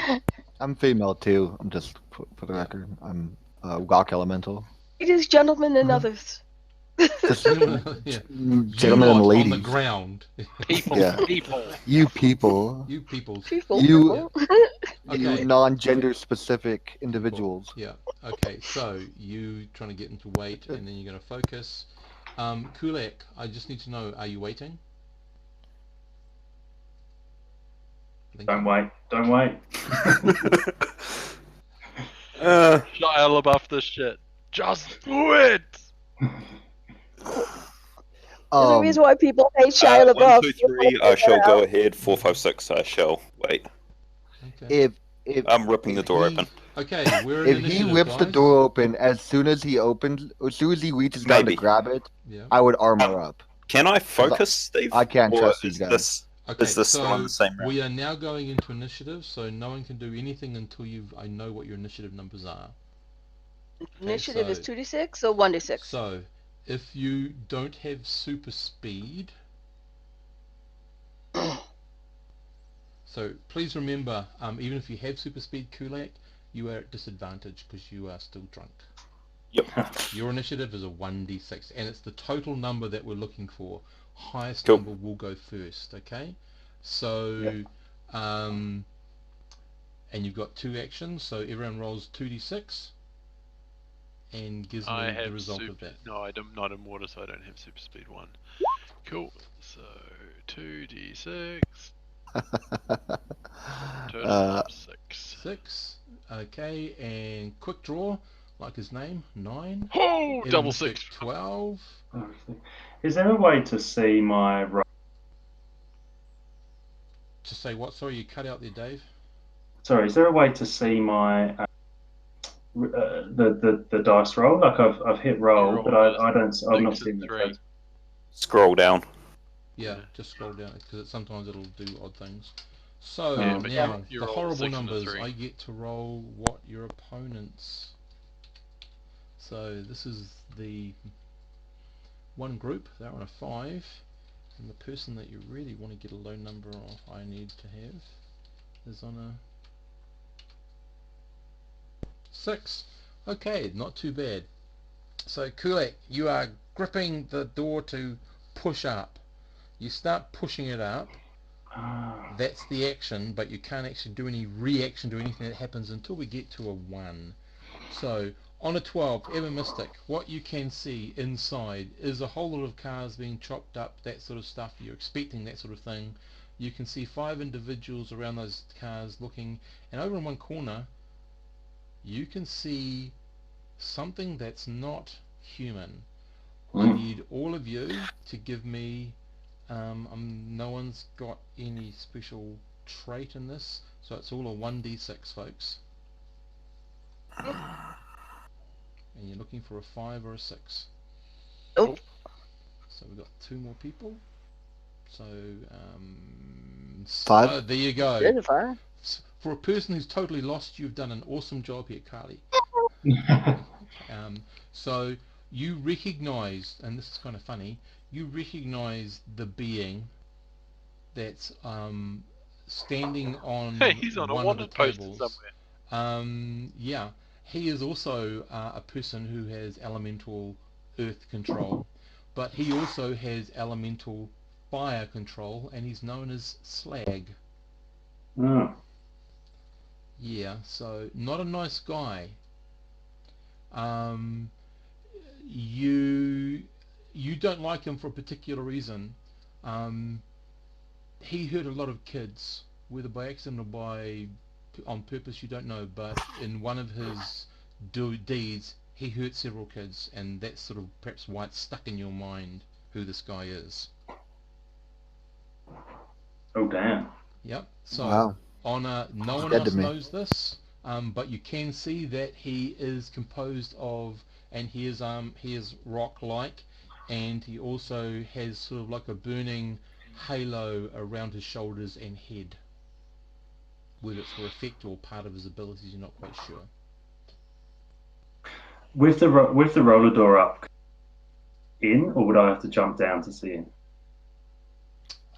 I'm female too. I'm just for the Yeah. record. I'm rock elemental. Ladies, gentlemen, and others. Just Yeah. gentlemen You and lot ladies. on the ground. People, Yeah. people. You people. You peoples. People. You Okay. you non-gender specific individuals. Yeah. Okay. So you trying to get into weight, and then you're going to focus. Kulek, I just need to know: are you waiting? Don't wait. Don't wait. Shia LaBeouf this shit. Just do it! There's a reason why people hate Shia 1, LaBeouf. 2, 3. I shall go ahead. 4, 5, 6. I shall wait. Okay. If I'm ripping the door he- open. Okay. We're in if he initiative, rips the guys. door open as soon as he reaches down to Maybe. grab it, Yeah. I would armor up. Can I focus, Steve? I can't Or trust these is guys. this Okay, Is this still in the same round? we are now going into initiative, so no one can do anything until I know what your initiative numbers are. Initiative is so- 2d6 or 1d6? So, if you don't have super speed, so please remember, even if you have super speed, Kulak, you are at disadvantage because you are still drunk. Yep. Your initiative is a 1d6, and it's the total number that we're looking for. Highest Cool. number will go first, okay? So, Yep. and you've got 2 actions, so everyone rolls 2d6 and gives me I the have result super. of that. No, I'm not in water, so I don't have super speed 1. Cool. So 2d6. Total of 6. 6, okay, and quick draw, like his name, 9. Oh, Evan double Mystic, 6. 12. Is there a way to see my To say what? Sorry, you cut out there, Dave. Sorry, is there a way to see my the dice roll? Like I've hit roll, rolled but I'm not 6 seeing and the 3. total. Scroll down. Yeah, Yeah. just scroll down because sometimes it'll do odd things. So Yeah, but now you the rolled a horrible 6 and a numbers. 3. I get to roll what your opponents. So this is the one group. They're on a 5, and the person that you really want to get a low number of, I need to have, is on a 6. Okay, not too bad. So Kulak, you are gripping the door to push up. You start pushing it up. That's the action, but you can't actually do any reaction to anything that happens until we get to a 1. So on a 12, Ever Mystic, what you can see inside is a whole lot of cars being chopped up, that sort of stuff. You're expecting that sort of thing. You can see 5 individuals around those cars looking, and over in one corner you can see something that's not human. I need all of you to give me no one's got any special trait in this, so it's all a 1d6, folks. And you're looking for a 5 or a 6. Oh. So we've got 2 more people. So 5. There you go. There's a 5. For a person who's totally lost, you've done an awesome job here, Carly. So you recognise, and this is kind of funny, you recognise the being that's standing on Hey, he's on a one of the wanted poster tables. somewhere. Yeah, he is also a person who has elemental earth control, but he also has elemental fire control, and he's known as Slag. Yeah, so not a nice guy. You don't like him for a particular reason. He hurt a lot of kids, whether by accident or on purpose, you don't know, but in one of his deeds he hurt several kids, and that's sort of perhaps why it's stuck in your mind who this guy is. Oh damn. Yep. So Wow. No one Dead to else me. knows this, but you can see that he is composed of, and he is rock-like, and he also has sort of like a burning halo around his shoulders and head. Whether it's for effect or part of his abilities, you're not quite sure. With the roller door up in, or would I have to jump down to see him?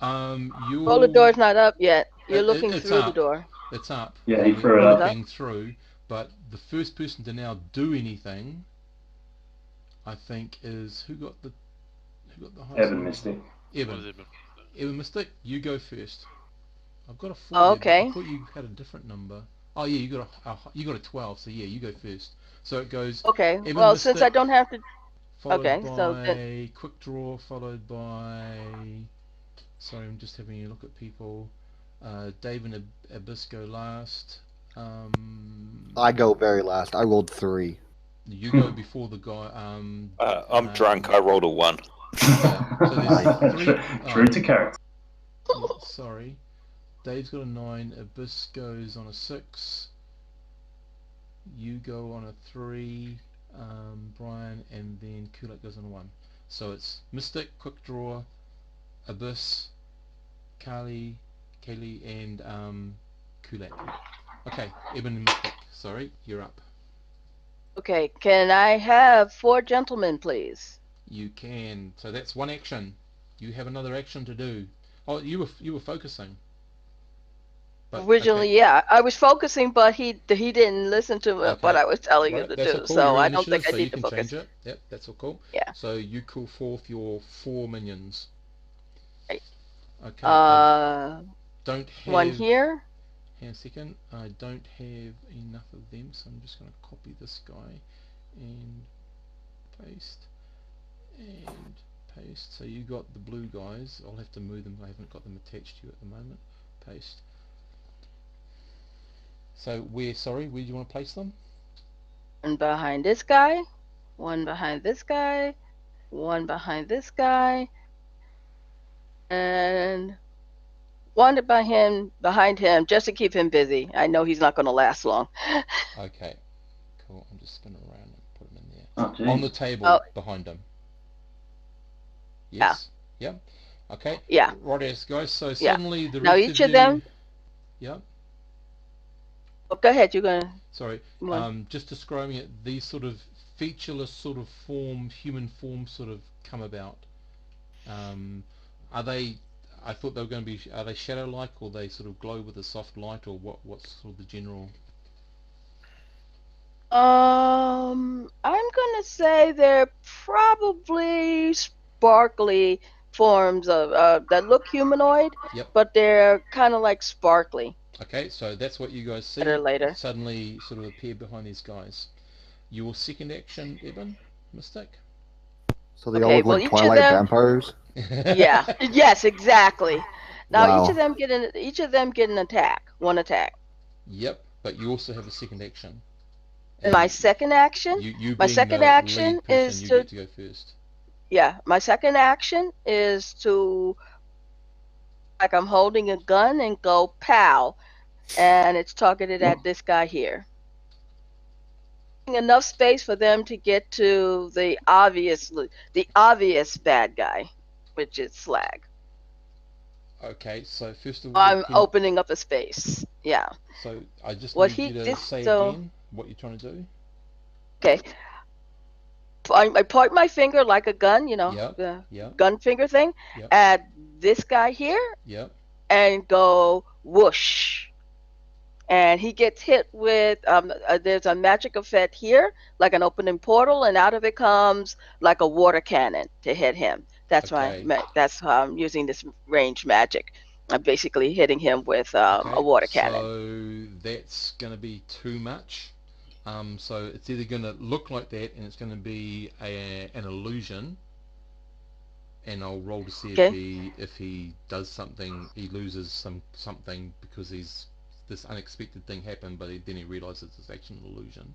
Well, the door's not up yet. You're looking it's through up. the door. It's up. Yeah, he We're threw it up. looking through, but the first person to now do anything, I think, is who got the highest Evan number? Mystic. Evan Mystic, you go first. I've got a 4 Oh, here, but okay. I thought you had a different number. Oh yeah, you got a 12, so yeah, you go first. So it goes Okay. Evan Well, Mystic, since I don't have to. followed Okay, by so then. Quick Draw, followed by... Sorry, I'm just having a look at people. Dave and Abyss last. I go very last. I rolled 3. You go before the guy. I'm drunk. I rolled a 1. Yeah, so there's 3. True to character. Sorry. Dave's got a 9, Abyss goes on a 6, you go on a 3, Brian, and then Kulak goes on a 1. So it's Mystic, Quick Draw, Abyss, Kaylee, and Kulak. Okay, Eben and Mystic, sorry, you're up. Okay, can I have 4 gentlemen, please? You can. So that's one action. You have another action to do. Oh, you were focusing. But, Originally, okay. yeah, I was focusing, but he didn't listen to what I was telling him Right, to that's do, all cool. so You're I in don't think initiative, I so need you to can focus. change it. Yep, that's all cool. Yeah. So you call forth your 4 minions. Right. Okay. I don't have... One here. Hang on a second. I don't have enough of them, so I'm just going to copy this guy and paste and paste. So you got the blue guys. I'll have to move them. I haven't got them attached to you at the moment. Paste. So where do you want to place them? One behind this guy. One behind this guy. One behind this guy. And one behind him, just to keep him busy. I know he's not going to last long. Okay. Cool. I'm just going to round and put them in there. Oh, geez. On the table behind him. Yes? Yeah. Okay. Yeah. Right, guys. So suddenly the Now rest each of of them. Yeah. Oh, go ahead. You're gonna. Sorry. Just describing it. These sort of featureless sort of human forms, sort of come about. Are they? I thought they were going to be. Are they shadow-like, or they sort of glow with a soft light, or what's sort of the general? I'm gonna say they're probably sparkly forms of that look humanoid, Yep. but they're kind of like sparkly. Okay, so that's what you guys Better see later. suddenly sort of appear behind these guys. Your second action, Eben, Mystic. So they all Okay, look well like each of Twilight them, vampires. yeah, yes, exactly. Now Wow. each of them get an attack, one attack. Yep, but you also have a second action. And my And second action, you my being second the action lead person, is you to get to go first. yeah, my second action is to like I'm holding a gun and go pow, and it's targeted at this guy here. Enough space for them to get to the obvious bad guy, which is Slag. Okay, so first of all, I'm opening up a space. Yeah. so I just What need he you to did say so again what you're trying to do. okay. I point my finger like a gun, Yep, the yep, gun finger thing, yep, at this guy here yep. and go whoosh. And he gets hit with there's a magic effect here, like an opening portal, and out of it comes like a water cannon to hit him. Okay, That's how I'm using this range magic. I'm basically hitting him with a okay. water cannon. So that's going to be too much. So it's either going to look like that, and it's going to be an illusion, and I'll roll to see Okay. if he does something, he loses something because he's this unexpected thing happened, but then he realizes it's actually an illusion.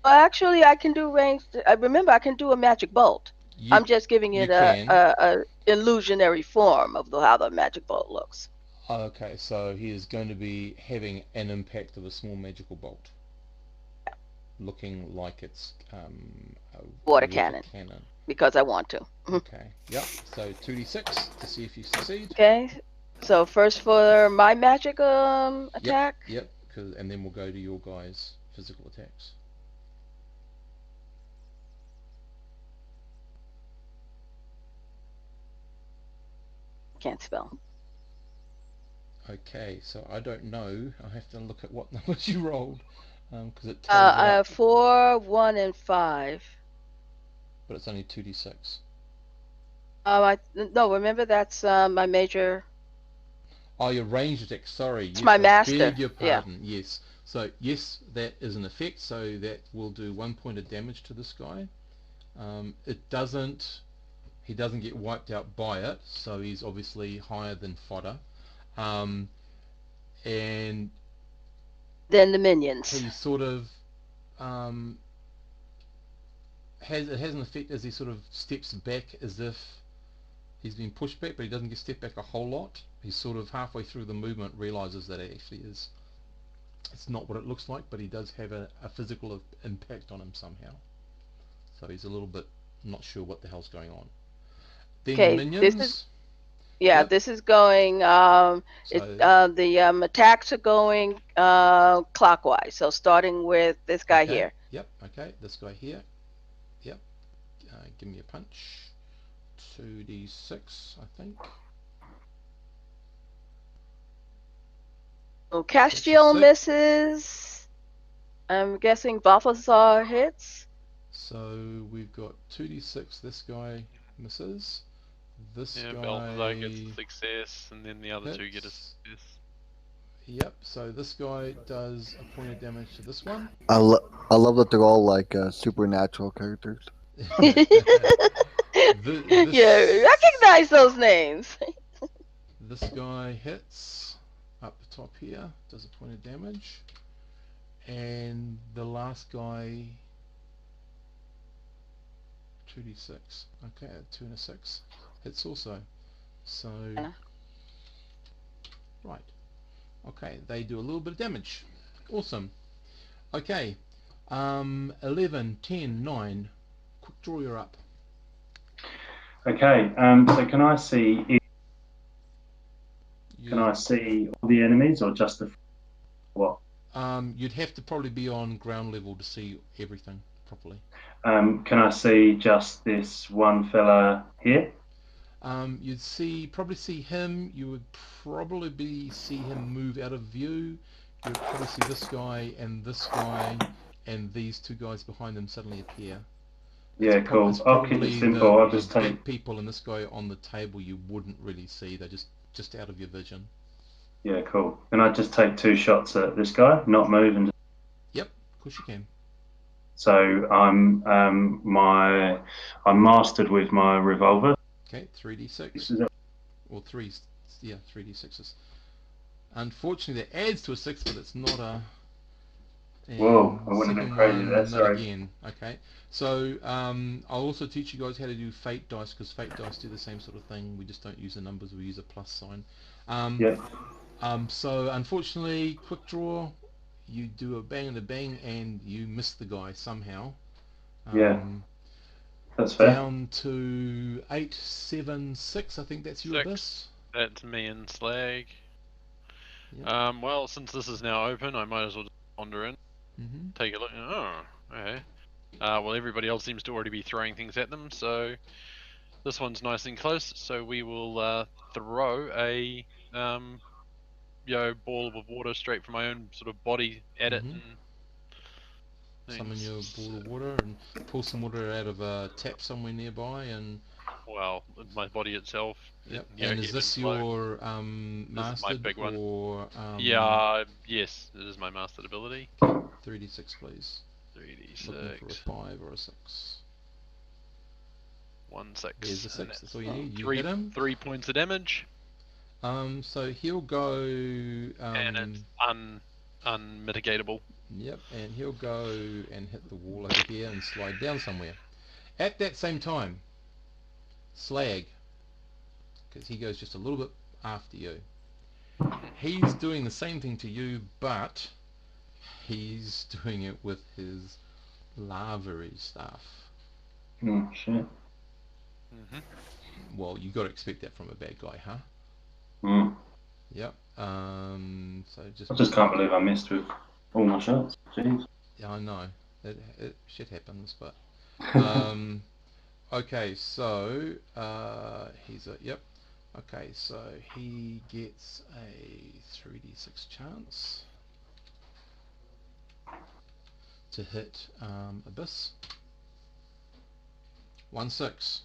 Well, actually, I can do range. I remember I can do a magic bolt. You I'm just giving you it can. a illusionary form of how the magic bolt looks. Okay, so he is going to be having an impact of a small magical bolt, looking like it's a Water water cannon cannon. because I want to. Okay, yep. So 2d6 to see if you succeed. Okay. So first for my magic Yep, attack. yep. And then we'll go to your guys' physical attacks. Can't spell. Okay, so I don't know. I have to look at what numbers you rolled because it I tells it up, have 4, 1, and 5. but it's only 2d6. No, remember that's my major. Oh, your ranged attack. Sorry, It's yes, my I master. beg your Yeah. pardon. Yes. So yes, that is an effect. So that will do 1 point of damage to this guy. It doesn't. He doesn't get wiped out by it. So he's obviously higher than fodder. And Then the minions. he sort of um, has an effect as he sort of steps back as if he's been pushed back, but he doesn't get stepped back a whole lot. He's sort of halfway through the movement realizes that it actually is. It's not what it looks like, but he does have a physical impact on him somehow. So he's a little bit not sure what the hell's going on. Then the Okay, this is minions. Yep. this is going. So The attacks are going clockwise. So starting with this guy okay. here. Yep. Okay. This guy here. Yep. Give me a punch. 2d6, I think. So Castiel misses. I'm guessing Balthazar hits. So we've got 2d6. This guy misses. This Yeah, guy Balthazar gets a success, and then the other two get a hits. success. Yep. So this guy does a point of damage to this one. I love that they're all like supernatural characters. Yeah, recognize those names. This guy hits up the top here, does a point of damage, and the last guy 2d6. Okay, 2 and a 6 hits also. So right. Okay, they do a little bit of damage. Awesome. Okay, 11, 10, 9. Quick draw, you're up. Okay, so can I see all the enemies or just the what? You'd have to probably be on ground level to see everything properly. Can I see just this one fella here? You'd probably see him. You would probably see him move out of view. You'd probably see this guy and this guy. and these two guys behind them suddenly appear. Yeah, cool. It's I'll keep probably it simple. I'll the just big take. people and this guy on the table you wouldn't really see. They're just out of your vision. Yeah, cool. Can I just take 2 shots at this guy, not move, and Yep, of course you can. so I'm mastered with my revolver. Okay, 3d6 This is it. or 3d6s. Unfortunately, that adds to a 6, but it's not a. Whoa, And I wouldn't have been second crazy one, there. not Sorry. again. Okay, so I'll also teach you guys how to do fate dice, because fate dice do the same sort of thing. We just don't use the numbers, we use a plus sign. Yeah. So unfortunately, quick draw, you do a bang and a bang, and you miss the guy somehow. Yeah. That's fair. Down to 8, 7, 6. I think that's you, 6. Abyss. That's me and Slag. Yep. Well, since this is now open, I might as well just wander in, Mm-hmm. take a look. Oh, okay. Well, everybody else seems to already be throwing things at them, so this one's nice and close. So we will throw a ball of water straight from my own sort of body at it. Mhm. And Summon things. your ball of water and pull some water out of a tap somewhere nearby, and Well, my body itself. yep. You know, And is ebb this and flow. your This is my mastered big one. or Yeah, yes, it is my mastered ability. 3d6, please. 3d6. Looking for a 5 or a 6. 1 6. There's a 6. That's all you need. You three, hit him. 3 points of damage. So he'll go. And it's unmitigatable. Yep, and he'll go and hit the wall over here and slide down somewhere. At that same time, Slag, because he goes just a little bit after you, he's doing the same thing to you, but he's doing it with his lava-y stuff. Oh shit. Mm-hmm. Well, you got to expect that from a bad guy, huh? Mm. Yep. So just. I just can't believe I missed with all my shots. Jeez. Yeah, I know. Shit happens, but. Okay, so he's a yep. Okay, so he gets a 3d6 chance to hit Abyss. 1 6.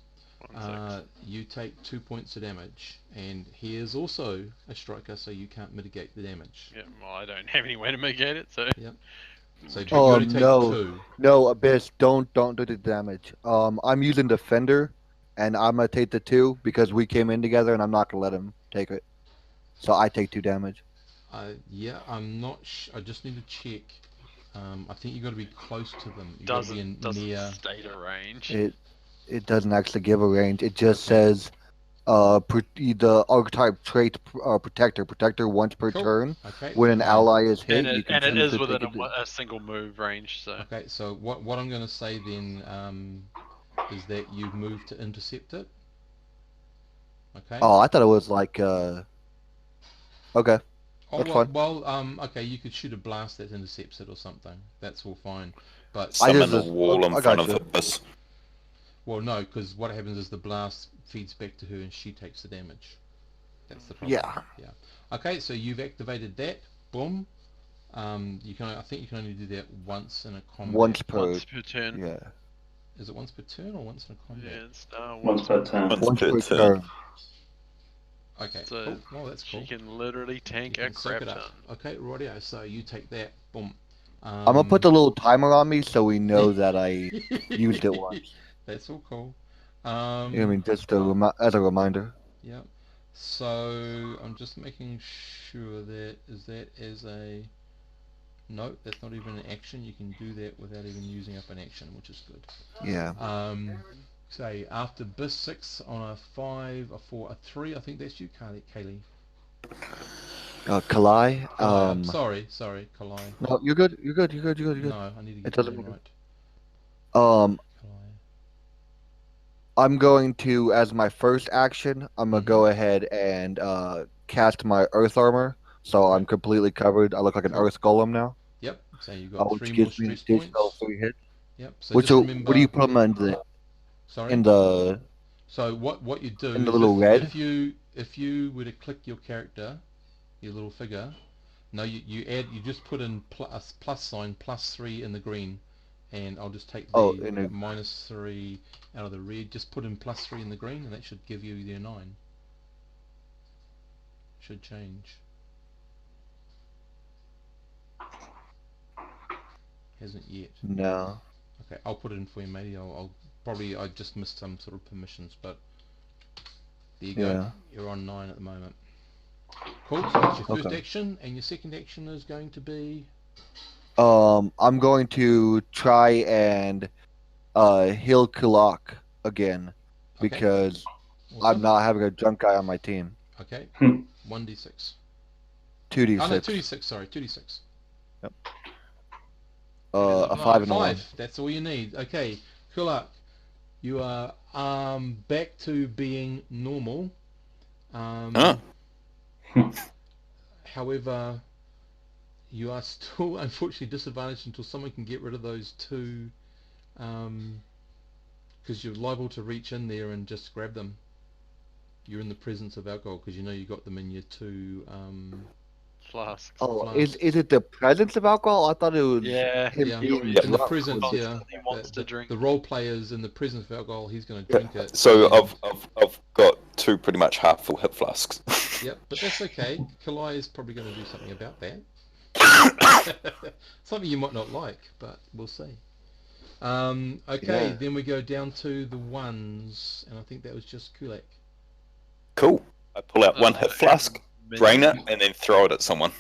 1 6. You take 2 points of damage, and he is also a striker, so you can't mitigate the damage. Yeah, well, I don't have any way to mitigate it, so. Yep. So you only take no. 2. No, Abyss, don't do the damage. I'm using Defender, and I'm gonna take the 2 because we came in together, and I'm not gonna let him take it. So I take 2 damage. Yeah, I'm not. I just need to check. I think you got to be close to them. You got to be Doesn't near. state a range. It doesn't actually give a range. It just says, the archetype trait protector once per Cool. turn. Okay. When an fine. ally is hit, And you it, can and it choose is to within take it. a single move range, so. Okay, so what I'm going to say then is that you move to intercept it. Okay. Oh, I thought it was like okay. Oh, That's well, fine. well, okay, you could shoot a blast that intercepts it or something. That's all fine. But Summon just- a wall in I front got of you. us. well, no, because what happens is the blast feeds back to her and she takes the damage. That's the problem. Yeah. Yeah. Okay, so you've activated that. Boom. You can. I think you can only do that once in a combat. Once per Once per turn. yeah. Is it once per turn or once in a combat? Yeah, it's Once per turn. Once per turn. Okay. So cool. Well, that's cool. she can literally tank You a can suck crap it ton. up. Okay, rightio. So you take that. Boom. I'm gonna put the little timer on me so we know that I used it once. That's all cool. You know what I mean, just as a reminder. Yeah. So I'm just making sure that that as a no, that's not even an action. You can do that without even using up an action, which is good. Yeah. Say after bis 6 on a 5, a 4, a 3. I think that's you, Kaylee. Kalai. Sorry, Kalai. No, you're good. You're good. No, I need to get It doesn't the name matter. right. Kalai. I'm going to, as my first action, I'm gonna go ahead and cast my Earth Armor, so I'm completely covered. I look like an Cool. Earth Golem now. Yep. So you got 3 Which more gives me an stress additional points. 3 hits. Yep. So Which just will, remember. what do you put them in the Sorry. So what you do in the is little red? if you were to click your character, your little figure, No, you add. You just put in plus sign +3 in the green, and I'll just take the Oh, in a, -3 out of the red. Just put in +3 in the green, and that should give you your 9. Should change. Hasn't yet. no. Okay, I'll put it in for you, matey. I'll probably I just missed some sort of permissions, but there you go. Yeah. You're on 9 at the moment. Cool. So that's your first Okay. action, and your second action is going to be. I'm going to try and heal Kulak again Okay. because Awesome. I'm not having a drunk guy on my team. Okay. 1d6. 2d6. Oh no, 2d6. Sorry, 2d6. A 5 and a 1. 5. That's all you need. Okay, Kulak, you are back to being normal. However, you are still unfortunately disadvantaged until someone can get rid of those 2, because you're liable to reach in there and just grab them. You're in the presence of alcohol because you know you got them in your 2 Flasks. Oh, flasks. is it the presence of alcohol? I thought it was Yeah. him Yeah, being in the drunk. presence. Was it- Yeah, He wants to drink. the role players in the presence of alcohol. He's going to drink it. So and- I've got 2 pretty much half full hip flasks. Yep, but that's okay. Kalai is probably going to do something about that. Something you might not like, but we'll see. Okay, Yeah. then we go down to the 1s, and I think that was just Kulak. Cool. I pull out 1 hip flask, drain it, Minion. and then throw it at someone.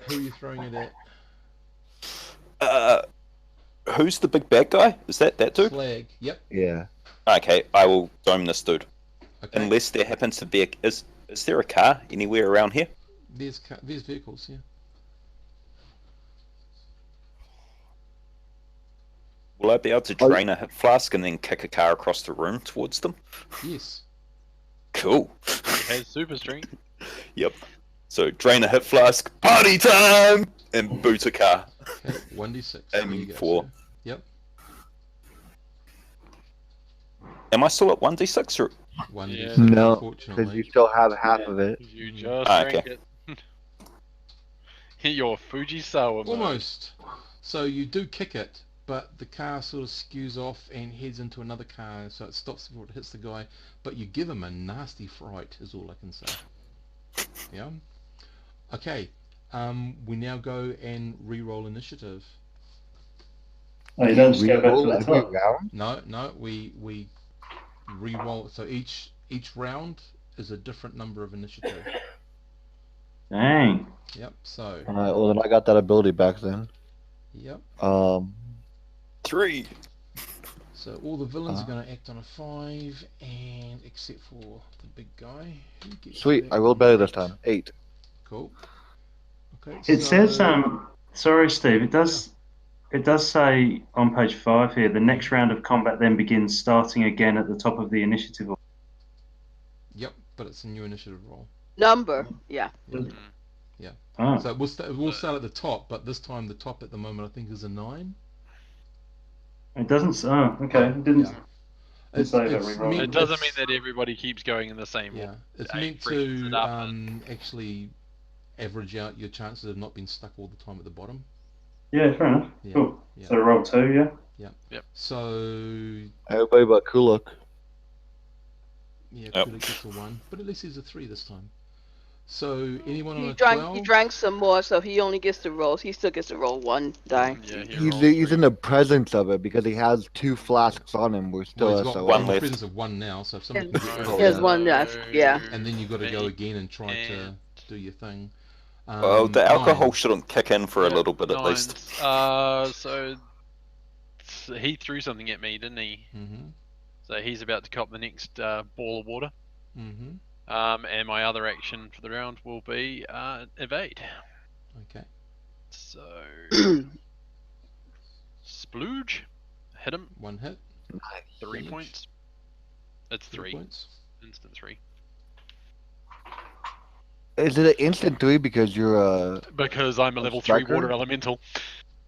Who are you throwing it at? Who's the big bad guy? Is that dude? Slag. Yep. Yeah. Okay, I will dome this dude. Okay. Unless there happens to be a... Is there a car anywhere around here? There's vehicles, yeah. Will I be able to drain a hip flask and then kick a car across the room towards them? Yes. Cool. He has super strength. Yep. So drain a hip flask, party time, and boot a car. Okay, 1d6. Aiming There you go, for- sir. Yep. Am I still at 1d6 or... 1d6, No, unfortunately. because you still have half of it. You just Ah, drank it. Your Fujisawa. Almost. So you do kick it, but the car sort of skews off and heads into another car, so it stops before it hits the guy. But you give him a nasty fright, is all I can say. Yeah. Okay. We now go and re-roll initiative. Oh, you don't just go back to Reroll the every top. round? No, we re-roll. So each round is a different number of initiative. Dang. Yep. So. Alright, well then I got that ability back then. Yep. 3. So all the villains are going to act on a 5, and except for the big guy. Who gets Sweet, that I rolled better right? this time. 8. Cool. Okay. It says, so- sorry, Steve, it does say on page 5 here, the next round of combat then begins starting again at the top of the initiative. Yep, but it's a new initiative roll. Number, yeah. Oh, So we'll start at the top, but this time the top at the moment I think is a 9. it doesn't, oh, okay, it didn't. Yeah. It's say that we roll. meant- It doesn't mean it's- that everybody keeps going in the same Yeah, order. it's It meant freshens to it up and- actually average out your chances of not being stuck all the time at the bottom. Yeah, fair enough. Yeah, Cool. yeah. So roll 2, yeah? So Everybody but Kuluk. yeah, Yep. Kulik gets a 1, but at least he's a 3 this time. So anyone on He a drank 12? he drank some more, so he only gets to roll. He still gets to roll 1 die. Yeah, he He's rolls he's 3. in the presence of it because he has 2 flasks on him. We're still Well, he's got SOS. one in the left. presence of 1 now, so if somebody Yeah. can get rid Oh, of There's it, one left, yeah. and then you've got to go Me again and try to and- do your thing. Well, the alcohol 9. shouldn't kick in for a Yeah, little bit at least. 9s. So he threw something at me, didn't he? Mm-hmm. So he's about to cop the next ball of water. Mm-hmm. And my other action for the round will be evade. Okay. So splooge, hit him, 1 hit. 3 Damage. points. It's 3 3, points. instant 3. Is it an instant 3 because you're a... Because I'm a level 3 striker? water elemental.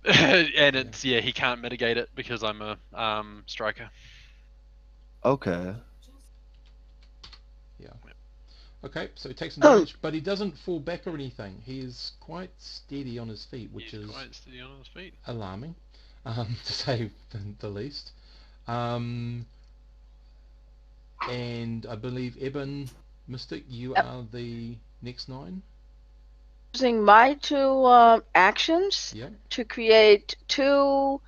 And it's he can't mitigate it because I'm a striker. Okay. Okay, so he takes some damage, but he doesn't fall back or anything. He is quite steady on his feet, which He's is quite steady on his feet. alarming, to say the least. And I believe Eben Mystic, you Yep. are the next 9. Using my 2 actions Yep. to create 2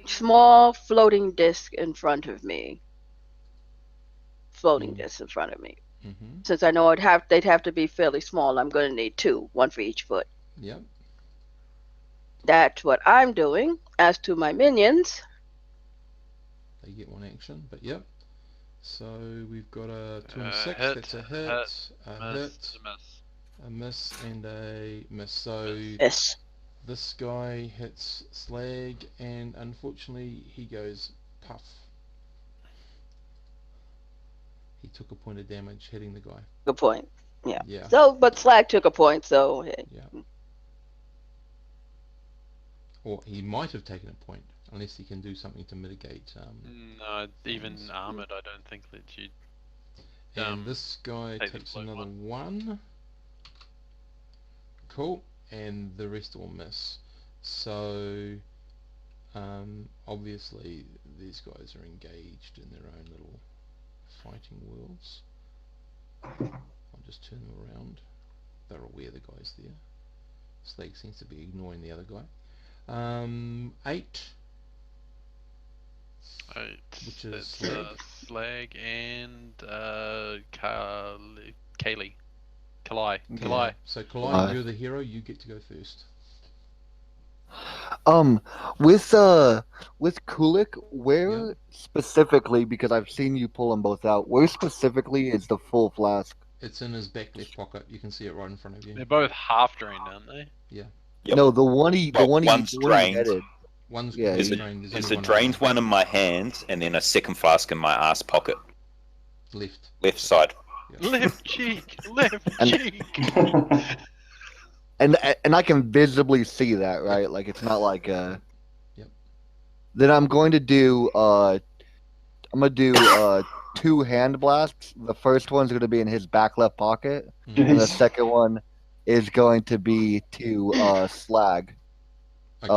small floating discs in front of me. Floating discs in front of me. Mm-hmm. Since I know they'd have to be fairly small, I'm going to need 2, 1 for each foot. Yep. That's what I'm doing. As to my minions, They get 1 action, but yep. So we've got a 26. Hit, That's a hit, a miss, hit, miss. a miss, and a miss. So yes. this guy hits Slag, and unfortunately he goes puff. He took a point of damage hitting the guy. Good point. Yeah. Yeah. So, but Slag took a point, so hey. Yeah. Or he might have taken a point, unless he can do something to mitigate. No, even things. armored, I don't think that you. And this guy take the takes float another 1. Cool. And the rest all miss. So obviously these guys are engaged in their own little fighting worlds. I'll just turn them around. They're aware the guy's there. Slag seems to be ignoring the other guy. 8. Which is Slag. Slag and Kaylee. Kalai. So Kalai, you're the hero. You get to go first. With Kulik, where specifically? Because I've seen you pull them both out. Where specifically is the full flask? It's in his back left pocket. You can see it right in front of you. They're both half drained, aren't they? Yeah. Yep. No, the one he one's drained. headed. One's Yeah, There's drained. a drained one in my hand, and then a second flask in my ass pocket, left side. Yeah. Left cheek, left And- cheek. And I can visibly see that, right? Like it's not like Yep. Then I'm going to do 2 hand blasts. The first one's going to be in his back left pocket, Mhm. and the second one is going to be to Slag. Okay.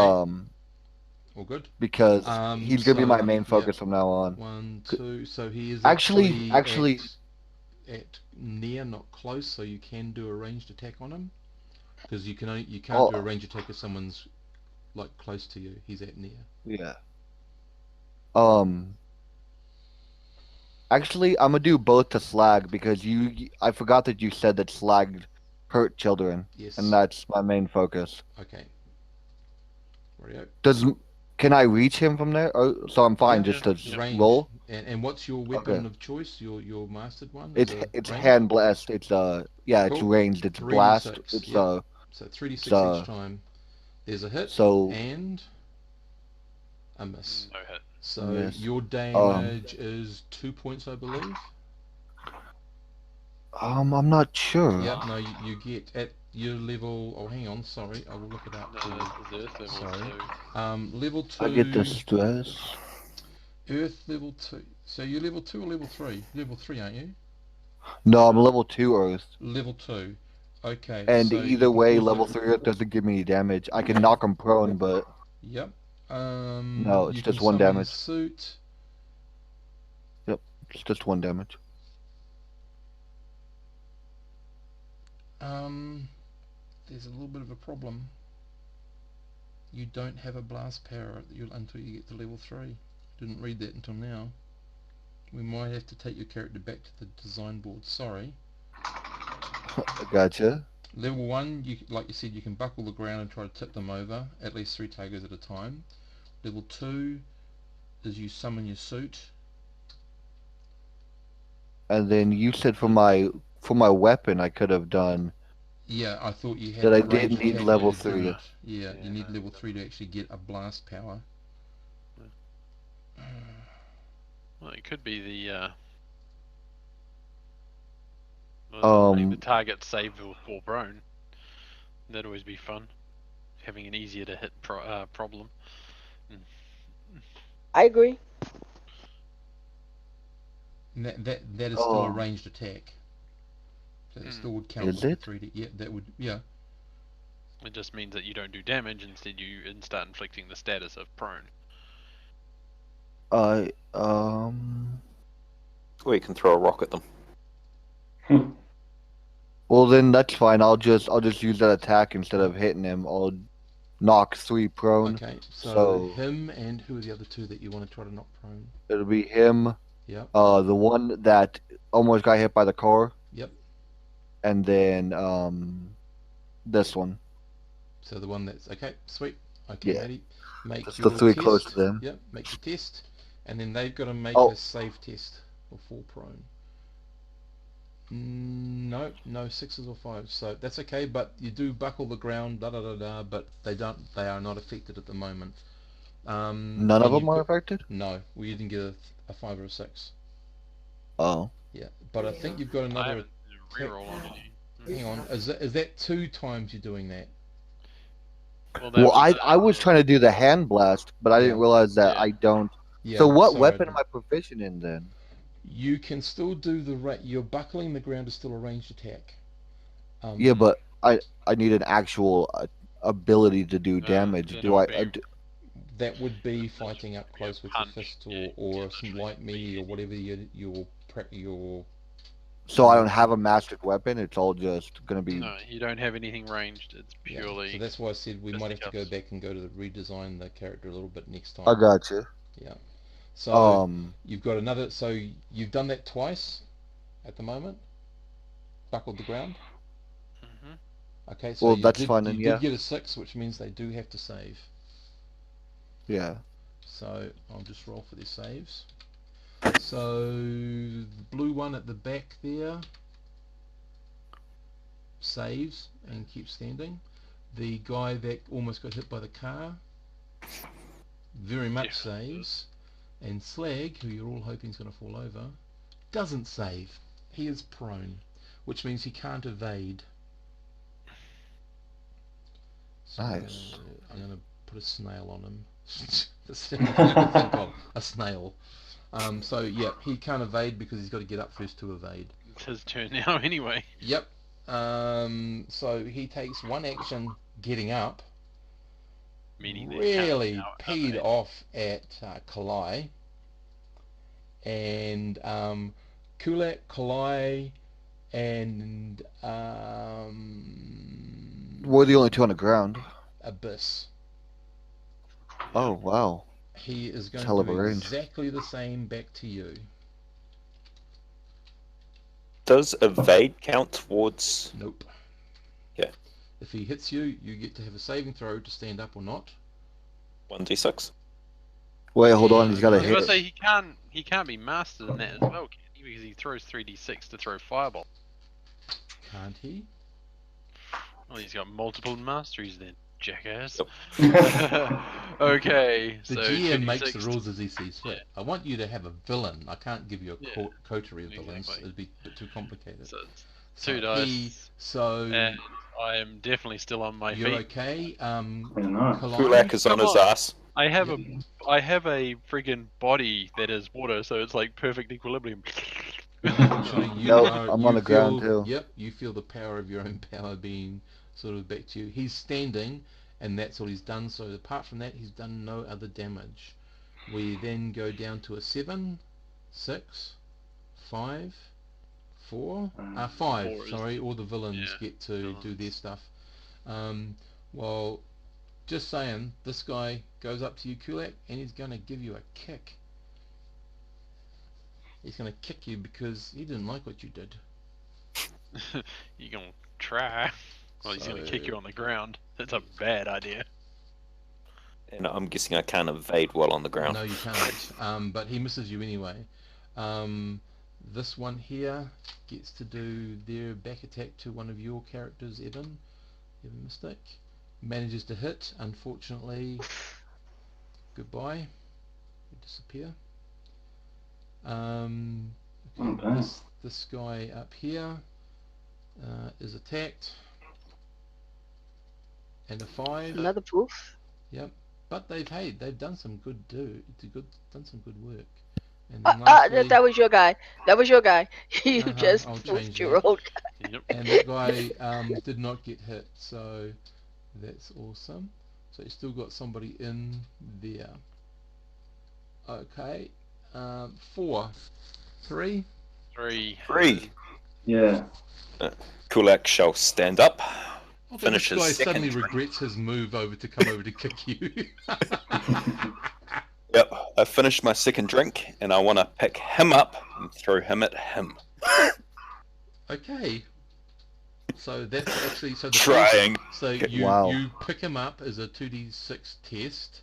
All good. Because he's going to be my so, main yeah. focus from now on. 1, 2. So he is Actually- at near, not close. So you can do a ranged attack on him, because you can't Oh. do a ranged attack if someone's like close to you. He's at near. Yeah. Actually, I'm gonna do both to Slag because I forgot that you said that Slag hurt children, Yes. and that's my main focus. Okay. Rightio. Can I reach him from there? Oh, so I'm fine Yeah, just to range. roll. And what's your weapon Okay. of choice? Your mastered one? Is It's ranged? hand blast. It's it's Cool. ranged. It's 3d6, blast. It's yep. So 3d6 so- each time. There's a hit so and a miss. No hit. So Miss. your damage is 2 points, I believe. I'm not sure. Yep. No, you get at your level. Oh, hang on. Sorry, I will look it up. No, for you. this is Earth level Sorry. 2. Level 2. I get the stress. Earth level 2. So you're level 2 or level 3? Level 3, aren't you? No, I'm level 2 Earth. Level 2. Okay. And so you either can way, also- level 3 Earth doesn't give me any damage. I can knock him prone, but Yep. No, it's you just can 1 summon damage. Suit. it's just 1 damage. There's a little bit of a problem. You don't have a blast power until you get to level 3. Didn't read that until now. We might have to take your character back to the design board. Sorry. Gotcha. Level 1, like you said, you can buckle the ground and try to tip them over, at least 3 tigers at a time. Level 2 is you summon your suit. And then you said for my weapon, I could have done. Yeah, I thought you had That I the did range need attack, level but you 3. didn't. Yeah, you Yeah, need no. level 3 to actually get a blast power. Well, it could be letting the Um, target save or prone. That'd always be fun. Having an easier to hit problem. I agree. And that is still a Oh. ranged attack. That still would count Is with it? the 3D. Yeah, that would. Yeah. It just means that you don't do damage. Instead, you start inflicting the status of prone. I Or you can throw a rock at them. Well, then that's fine. I'll just use that attack instead of hitting him. I'll knock 3 prone. Okay. So So him and who are the other 2 that you want to try to knock prone? it'll be him. Yep. The one that almost got hit by the car, Yep. and then this one. So the one that's okay. Sweet. Okay, Yeah. matey. Make Just your the 3 test. close to them. Yep. Make your test, and then they've got to make Oh. a save test for full prone. No, no 6s or 5s, so that's okay. But you do buckle the ground, da da da da. But they don't. They are not affected at the moment. None and of them you've are got- affected. No, we didn't get a 5 or a 6. Oh. Yeah, but I think you've got I another. haven't did a reroll on any. Hang on, is that 2 times you're doing that? Well, Well, I was trying to do the hand blast, but I Yeah. didn't realize that Yeah. I don't. Yeah. So what sorry, weapon am I proficient in then? You can still do the you're buckling the ground is still a ranged attack. Yeah, but I need an actual ability to do damage. then Do it I? would be- that would be fighting up Yeah, close with punch, your fist yeah, or yeah, some literally light melee or whatever your So I don't have a mastered weapon. It's all just gonna be. No, you don't have anything ranged. It's yeah. purely. So that's why I said we might have to go fisticuffs. back and go to the redesign the character a little bit next time. I got you. Yeah. So Um. you've got another. So you've done that twice at the moment. Buckled the ground. Mhm. Okay. So Well, you that's did, fine you then. did Yeah. get a 6, which means they do have to save. Yeah. So I'll just roll for their saves. So the blue one at the back there saves and keeps standing. The guy that almost got hit by the car very much Definitely saves. And Slag, who you're all hoping is going to fall over, doesn't save. He is prone, which means he can't evade. So Nice. I'm going to put a snail on him. That's the only thing I can think of. A snail. So yeah, he can't evade because he's got to get up first to evade. It's his turn now, anyway. Yep. So he takes 1 action getting up. Meaning they Really can't now peed evade. off at Kalai. And Kulak, Kalai, and We're the only 2 on the ground. Abyss. Oh wow. He is going Hell to of a do range. exactly the same back to you. Does evade count towards? Nope. Yeah. If he hits you, you get to have a saving throw to stand up or not. 1d6. Wait, hold on. Yeah, He's got to no, I was hit. gonna say he can't be mastered in that as well, can he? Because he throws 3d6 to throw fireball. Can't he? Well, he's got multiple masteries then, jackass. Yep. Okay, The so GM makes the 2d6 rules as he sees fit. I want you to have a villain. I can't give you a Yeah, coterie of villains. exactly. It'd be a bit too complicated. So it's So 2 dice, so and I am definitely still on my you're feet. okay. Yeah, nice. Kalai? Kulak is on Come his on. ass. I have Yep. I have a friggin' body that is water, so it's like perfect equilibrium. Unfortunately, you Nope, are. I'm you on the ground, feel, too. Yep, you feel the power of your own power being sort of back to you. He's standing, and that's all he's done. So apart from that, he's done no other damage. We then go down to a 7, 6, 5, 4, 5. Four is- Sorry, all the villains yeah, get to do their villains. stuff. Well, just saying, this guy goes up to you, Kulak, and he's going to give you a kick. He's going to kick you because he didn't like what you did. You gonna try? Well, he's gonna kick you on the ground. That's a bad idea. And I'm guessing I can't evade while on the ground. No, you can't. But he misses you anyway. This one here gets to do their back attack to one of your characters, Evan. Evan Mystic. Manages to hit. Unfortunately, goodbye. You disappear. Okay. This guy up here is attacked. And a 5. Another poof. Yep. But they've done some good done some good work. And then lastly, that was your guy. That was your guy. You just I'll proved change you that. rolled. Yep. And that guy did not get hit, so that's awesome. So you still got somebody in there. Okay, 4, 3. 3. 3. Yeah. Kulak shall stand up. I think Finish this his guy second suddenly drink. regrets his move over to come over to kick you. Yep, I finished my second drink, and I want to pick him up and throw him at him. Okay. So that's actually so the Trying. First, so you Wow. you pick him up as a 2d6 test.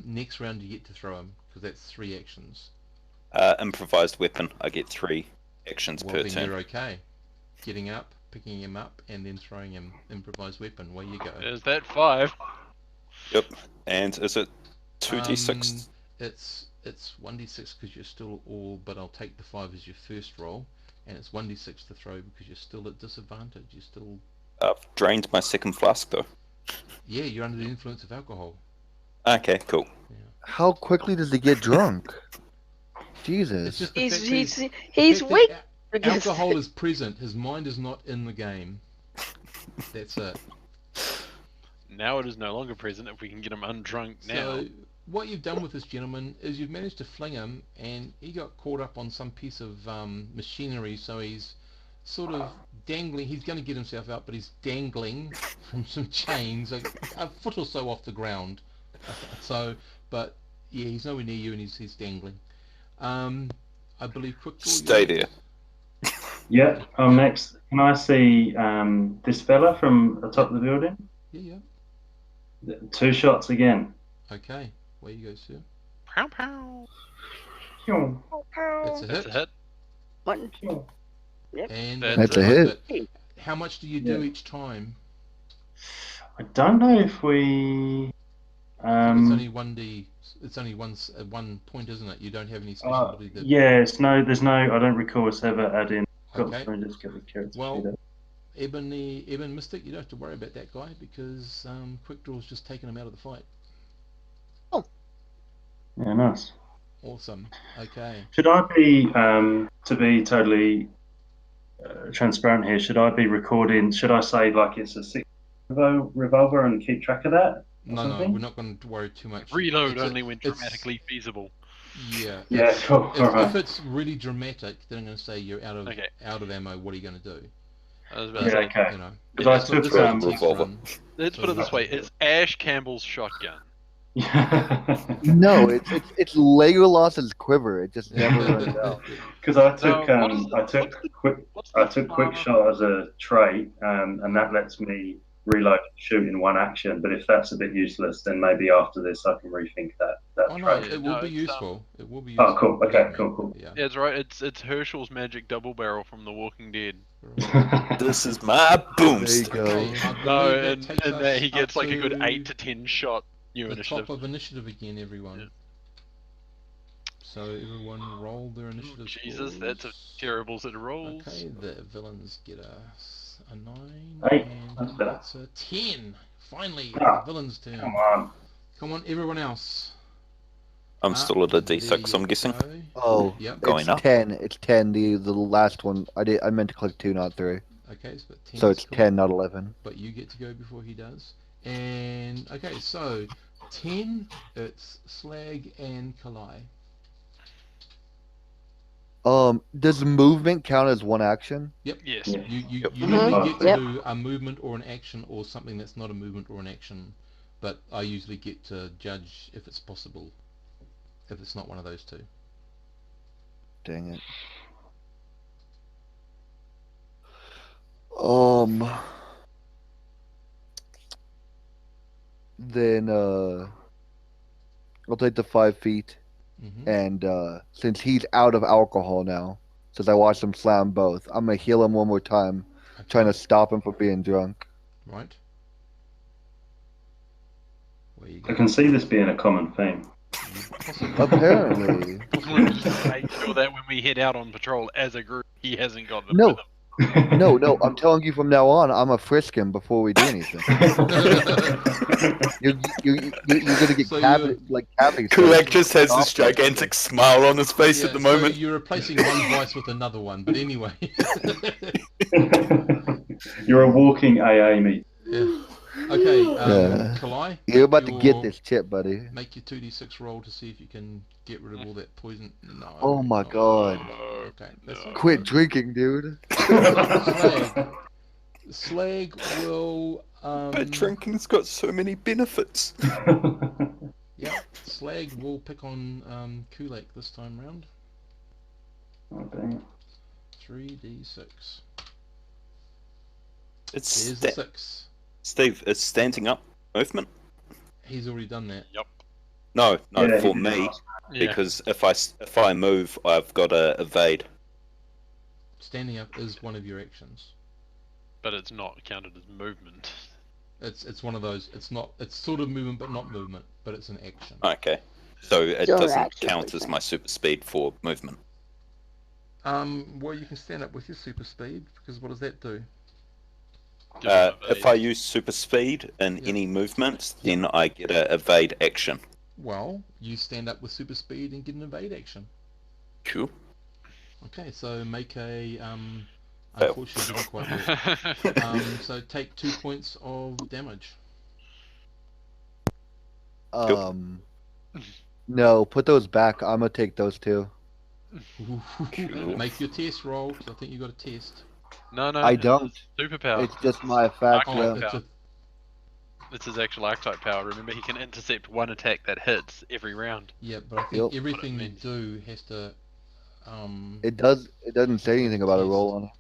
Next round you get to throw him because that's 3 actions. Improvised weapon. I get 3 actions Well, per then turn. you're okay. Getting up, picking him up, and then throwing him improvised weapon. Away you go. Is that 5? Yep. And is it 2d6? It's 1d6 because you're still all, but I'll take the 5 as your first roll, and it's 1d6 to throw because you're still at disadvantage. You're still. I've drained my second flask though. Yeah, you're under the influence of alcohol. Okay, cool. How quickly does he get drunk? It's Jesus. just the He's fact he's that- he's the fact weak. that against alcohol it. is present. His mind is not in the game. That's it. Now it is no longer present if we can get him undrunk now. So what you've done with this gentleman is you've managed to fling him, and he got caught up on some piece of machinery, so he's sort of dangling. He's going to get himself out, but he's dangling from some chains a foot or so off the ground. So, but yeah, he's nowhere near you, and he's dangling. I believe quick draw. Stay there. Yeah, I'm next. Can I see this fella from the top of the building? Yeah. 2 shots again. Okay, where you go, sir? Pow pow. That's a That's hit. a hit. One. And That's a hit. How much do you do Yeah. each time? I don't know if we. It's only 1d. It's only one point, isn't it? You don't have any special ability. That... Yeah, there's no. I don't recall us ever adding. Okay. Let me just get the character Well, sheet up. Eben Mystic, you don't have to worry about that guy because Quick Draw's just taken him out of the fight. Yeah, nice. Awesome. Okay. Should I be to be totally transparent here? Should I be recording? Should I say like it's a 6 revolver and keep track of that? No, something? we're not going to worry too much. Reload It's a- only when it's- dramatically feasible. Yeah. Yeah, it's- cool. If, Alright. if it's really dramatic, then I'm going to say you're out of Okay. ammo. What are you going to do? I was about Yeah, to say, okay. You know. Because I It's not- took, this is a um, test revolver. run. let's put it this way: it's Ash Campbell's shotgun. No, it's Legolas's quiver. It just never runs out. Because I took what is the- I took quick What's I the took farmer- quick shot as a trait, and that lets me reload and shoot in one action. But if that's a bit useless, then maybe after this I can rethink that Oh no, trait. it No, will be it's, useful. It will be useful. Oh, cool. Okay, believe me. cool. Yeah. Yeah, it's right. It's Herschel's magic double barrel from The Walking Dead. This is my There you boomstick. go. Okay, I No, believe that and takes us that he up gets like a good to 8 to 10 shot new the initiative. top of initiative again, everyone. Yeah. So everyone roll their initiative. Jesus, scores. that's a terrible set of rolls. Okay, the villains get a 9, 8, and that's better. it's a 10. Finally, Ah, the villain's turn. Come on. Everyone else. I'm still at a There D6, you I'm guessing. go. Oh, Yep. Going it's up. 10. It's 10. The last one. I meant to click 2, not 3. Okay, it's got 10. So it's cool. 10, not 11. But you get to go before he does. And okay, so 10, it's Slag and Kalai. Does movement count as one action? Yes. Yeah. You Yep. normally get to Yep. do a movement or an action or something that's not a movement or an action, but I usually get to judge if it's possible, if it's not one of those two. Dang it. Then I'll take the 5 feet, Hmm. and since he's out of alcohol now, since I watched him slam both, I'm gonna heal him one more time, trying to stop him from being drunk. Right. Where you I go? can see this being a common theme. Apparently. Just make sure that when we head out on patrol as a group, he hasn't got them No. with him. No, I'm telling you from now on, I'm a frisk him before we do anything. You're gonna get So you're cabbing Kulak face. just has this Stop that gigantic shit. smile on his face at yeah. the So moment. you're replacing one vice with another one. But anyway. You're a walking AA meet. Yeah. Okay. Yeah. Kalai, You're about to get this chip, buddy. make your 2d6 roll to see if you can get rid of all that poison. No. Oh my not god. really. Okay. That's No. okay. Quit drinking, dude. Slag. Slag will. But drinking's got so many benefits. Yeah. Slag will pick on Kulak this time round. Oh, dang 3d6. It's There's the 6. Steve, it's standing up movement. He's already done that. No, Yeah, for he did me, last Yeah. because if I move, I've got to evade. Standing up is one of your actions. But it's not counted as movement. It's one of those. It's not. It's sort of movement, but not movement. But it's an action. Okay, so it Don't doesn't actually count as think. my super speed for movement. Well, you can stand up with your super speed because what does that do? Give him If evade. I use super speed in Yeah. any movements, then I get a evade action. Well, you stand up with super speed and get an evade action. Cool. Okay, so make a Fail. unfortunately didn't quite work. So take 2 points of damage. No, put those back. I'm gonna take those two. Make your test roll because I think you got a test. No, I it's don't. Superpower. It's just my effect. Oh, Archetype Yeah. it's power. It's his actual archetype power. Remember, he can intercept one attack that hits every round. yeah, but I think Yep. everything you means. do has to. It does. It doesn't say Have anything a about a test. roll on it.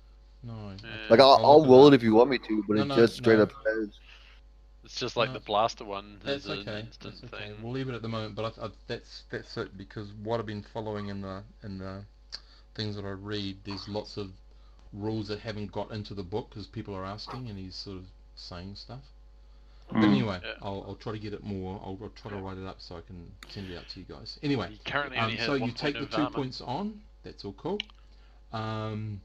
No. Yeah. Like I'll I'll look roll up. it if you want me to, but it No, just straight no. up says. It's just like No. the blaster one That's is an okay. instant That's okay. thing. We'll leave it at the moment. But that's it because what I've been following in the things that I read, there's lots of rules that haven't got into the book because people are asking and he's sort of saying stuff. But anyway, Yeah. I'll try to get it more. I'll try to write it up so I can send it out to you guys. Anyway, He currently only has so 1 you take point the of 2 armor. points on. That's all cool. And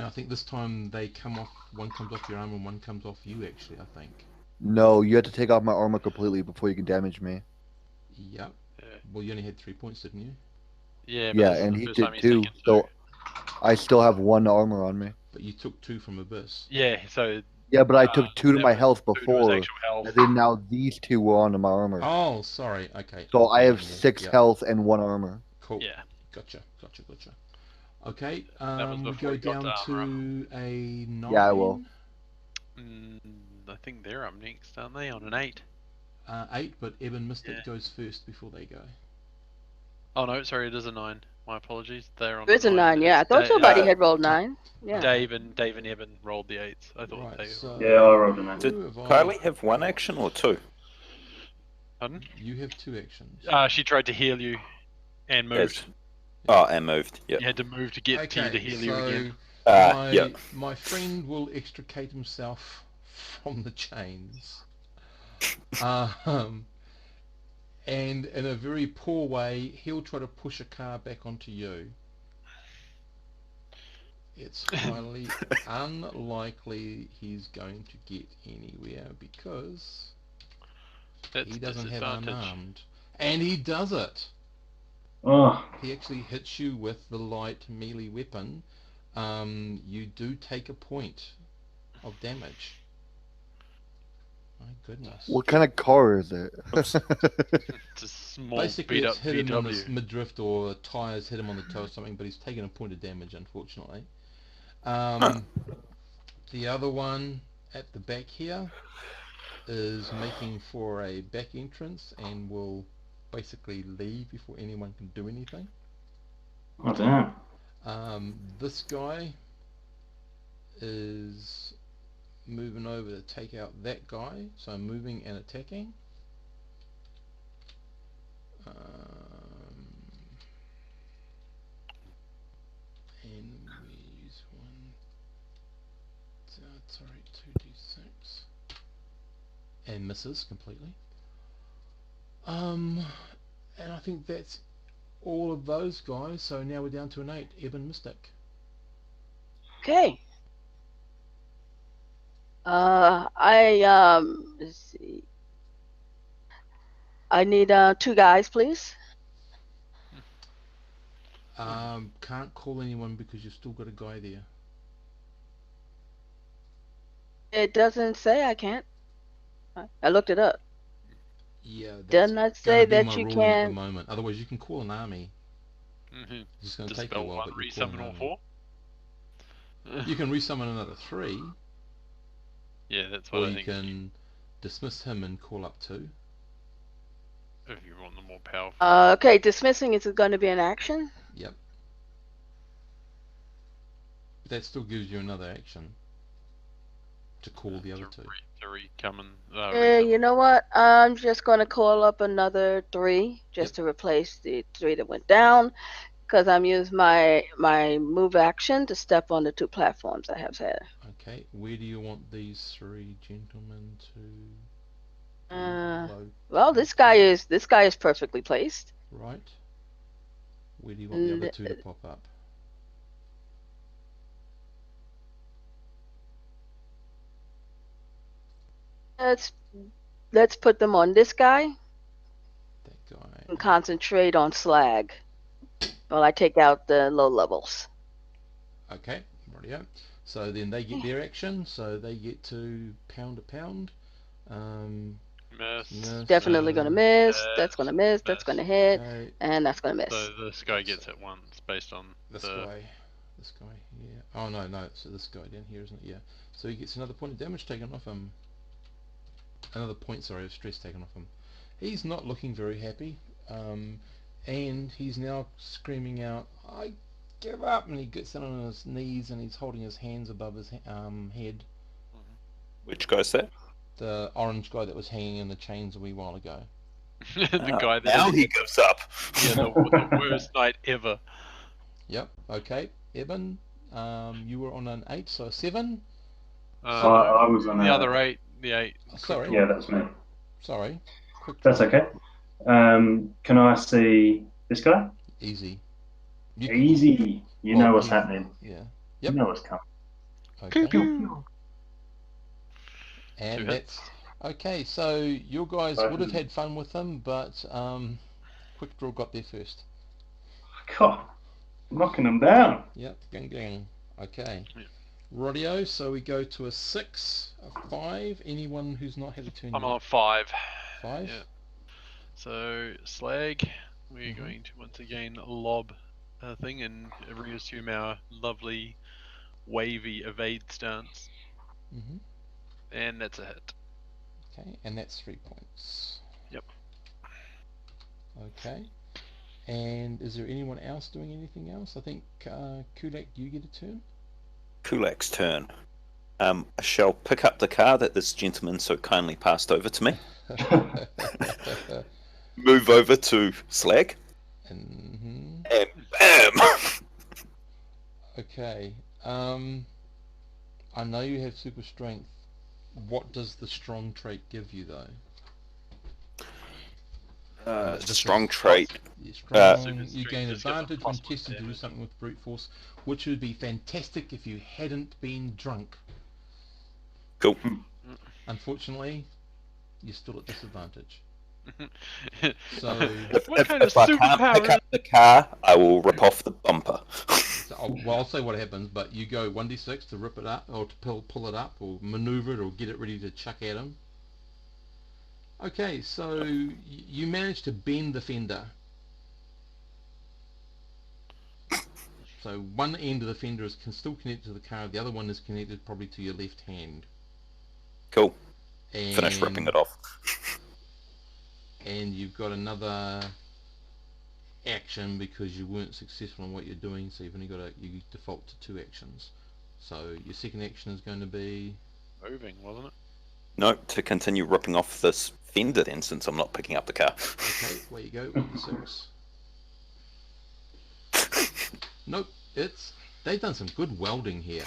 I think this time they come off. One comes off your arm and one comes off you. Actually, I think. No, you have to take off my armor completely before you can damage me. Yep. Yeah. Well, you only had 3 points, didn't you? Yeah, but Yeah, this is and the he first did time he's too. taken So two. I still have 1 armor on me. But you took 2 from Abyss. Yeah, so Yeah, but I took 2 to that my was health 2 to his before, actual health. and then now these 2 were onto my armor. Oh, sorry. Okay. So I have then, 6 yep. health and 1 armor. Cool. Yeah. Gotcha. Okay. was We before go he got down to armor to a 9. Yeah, I will. I think they're up next, aren't they? On an 8. 8, but Eben Mystic Yeah. goes first before they go. Oh no, sorry, it is a 9. My apologies. They're on It's a 9, yeah. I thought Da- somebody uh, had rolled 9. Yeah. Dave and Eben rolled the 8s. I thought Right. they So Yeah, I rolled a 9. Did who have I- Kylie have 1 action or 2? Pardon? You have 2 actions. She tried to heal you and moved. Yes. Oh, and moved. Yeah. You had to move to get to you to heal you again. Yeah. My friend will extricate himself from the chains. And in a very poor way, he'll try to push a car back onto you. It's highly unlikely he's going to get anywhere because That's he doesn't have disadvantage. unarmed. And he does it. Oh, He actually hits you with the light melee weapon. You do take a point of damage. My goodness. What kind of car is it? It's a small Basically, beat it's up hit him on his VW. midriff or tires hit him on the toe or something, but he's taken a point of damage, unfortunately. The other one at the back here is making for a back entrance and will basically leave before anyone can do anything. oh damn. This guy is moving over to take out that guy, so moving and attacking. And we use 2d6 and misses completely. And I think that's all of those guys, so now we're down to an 8. Eben Mystic. Okay. Let's see. I need 2 guys, please. Can't call anyone because you've still got a guy there. It doesn't say I can't. I looked it up. Yeah, that's Does not gonna say be my that you ruling at the can. moment. Otherwise, you can call an army. Mm-hmm. It's just gonna take you a Dispel while, 1, but you call an resummon all army. 4. You can resummon another 3, Yeah, that's what or I you think. can dismiss him and call up 2. If you want the more powerful. Okay, dismissing is going to be an action. Yep. That still gives you another action to call the other 2. To re-come You know what? I'm just going to call up another 3 just to replace the 3 that went down, because I'm using my move action to step on the 2 platforms I have there. Okay, where do you want these 3 gentlemen to? Well, this guy is perfectly placed. Right. Where do you want the other 2 to pop up? Let's put them on this guy That guy. and concentrate on Slag while I take out the low levels. Okay, rightio. So then they get their action, so they get to pound a pound. Miss. Definitely gonna miss. That's gonna miss. Miss. That's gonna hit, Okay, and that's gonna miss. So this guy gets it once based on this guy, yeah. Oh no, so this guy down here, isn't it? Yeah. So he gets another point of damage taken off him. Another point, sorry, of stress taken off him. He's not looking very happy, and he's now screaming out, "I give up!" And he gets down on his knees and he's holding his hands above his head. Which guy's that? The orange guy that was hanging in the chains a wee while ago. the guy that now he gives up. Yeah, the worst night ever. Yep. Okay, Evan, you were on an 8, so a 7. I was on the a- other 8. The 8. Sorry. Yeah, that's me. Sorry. Quick That's draw. okay. Can I see this guy? Easy. Easy. You know what's happening. Yeah. You know what's coming. Okay. Two And hits. that's okay. So you guys would have had fun with them, but quick draw got there first. God, knocking them down. Yep. Gang gang. Okay. Yeah. Radio. So we go to a 6, a 5. Anyone who's not had a turn I'm yet? on 5. 5. Yeah. So Slag, we're going to once again lob a thing and reassume our lovely wavy evade stance, Mhm. and that's a hit. Okay, and that's 3 points. Yep. Okay. And is there anyone else doing anything else? I think Kulak, you get a turn. Kulak's turn. I shall pick up the car that this gentleman so kindly passed over to me. Move over to Slag. And Bam! okay. I know you have super strength. What does the strong trait give you, though? The strong trait. Strong, you gain Just gives advantage a when +1 tested to do damage. something with brute force, which would be fantastic if you hadn't been drunk. Cool. Unfortunately, you're still at disadvantage. So, What kind of if I can't superpower pick up the car, I will rip off the bumper. I'll say what happens, but you go 1d6 to rip it up, or to pull it up, or maneuver it, or get it ready to chuck at him. Okay, so you manage to bend the fender. So one end of the fender is still connected to the car, the other one is connected probably to your left hand. Cool. And, Finish ripping it off. And you've got another action because you weren't successful in what you're doing, so you've only got you default to 2 actions. So your second action is going to be moving, wasn't it? No, to continue ripping off this fender then, since I'm not picking up the car. okay. Where you go? 1d6. Nope. They've done some good welding here.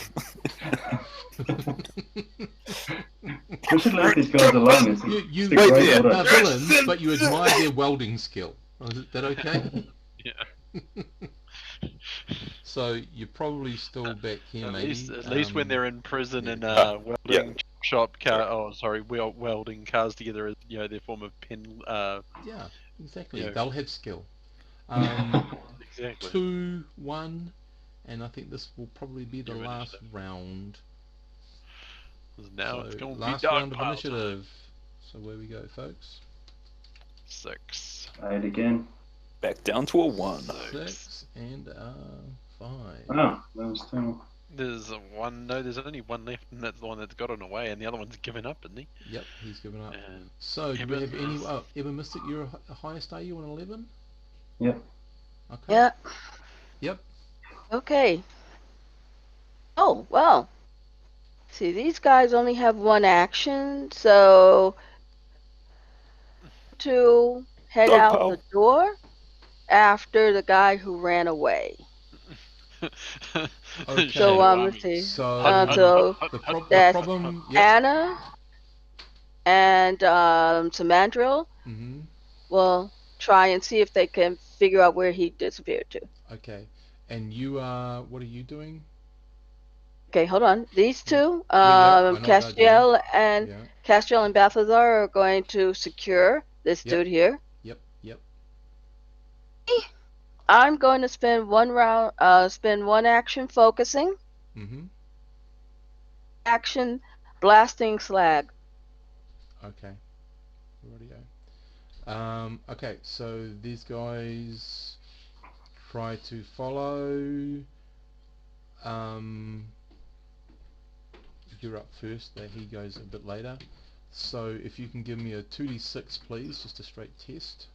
We should leave these guys alone. It's You a great there. order. are villains, but you admire their welding skill. Is that okay? Yeah. So you're probably still back here, At maybe. least when they're in prison yeah. and Yeah. welding shop car. Oh, sorry, welding cars together is their form of pen. Yeah, exactly. Yeah. They'll have skill. Exactly. 2-1, and I think this will probably be the Your last initiative. round. 'Cause now So it's gonna be last dog round of pile initiative. So where we go, folks? 6. 8 again. Back down to a 1. 6 and 5. Oh, that was 2. There's one. No, there's only one left, and that's the one that's gotten away, and the other one's given up, isn't he? Yep, he's given up. And So do we Eben have any? is- Oh, Eben Mystic, you're highest, are you on 11? Yep. Okay. Yeah. Yep. Okay. Oh, well. See, these guys only have one action, so to head Dog out pile. the door after the guy who ran away. Okay. So let's see. So So the that's problem. Yep. Anna and Samandril Mm-hmm. will try and see if they can figure out where he disappeared to. Okay. And you are. What are you doing? Okay, hold on. These two, Yeah, I know what they're Castiel and Yeah. Castiel and Balthazar are going to secure this Yep. dude here. Yep. Yep. I'm going to spend one action focusing, Mm-hmm. action blasting Slag. Okay. Rightio. Okay, so these guys try to follow. You're up first. That he goes a bit later. So if you can give me a 2d6, please, just a straight test.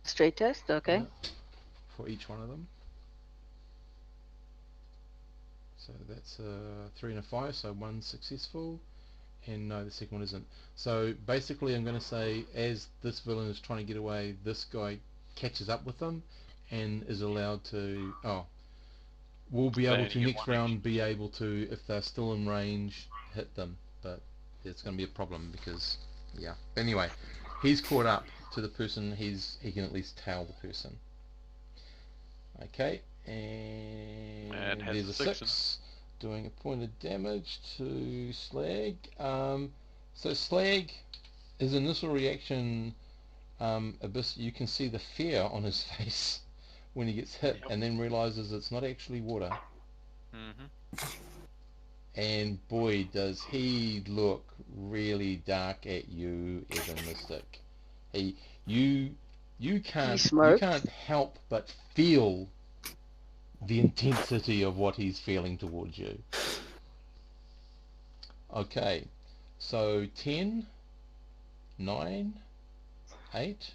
Straight test, okay. Yeah, for each one of them. So that's a 3 and a 5, so 1 successful. And no, the second one isn't. So basically I'm going to say, as this villain is trying to get away, this guy catches up with them and is allowed to, we'll be They able only to get next one round be able to, if they're still in range, hit them. But it's going to be a problem because, yeah. Anyway, he's caught up to the person, he can at least tail the person. Okay, and has there's a a 6 6. Doing a point of damage to Slag. So Slag, his initial reaction, Abyss, you can see the fear on his face when he gets hit, Yep. and then realizes it's not actually water. Mm-hmm. And boy, does he look really dark at you, Evan Mystic. You can't help but feel the intensity of what he's feeling towards you. Okay, so 10, 9, 8.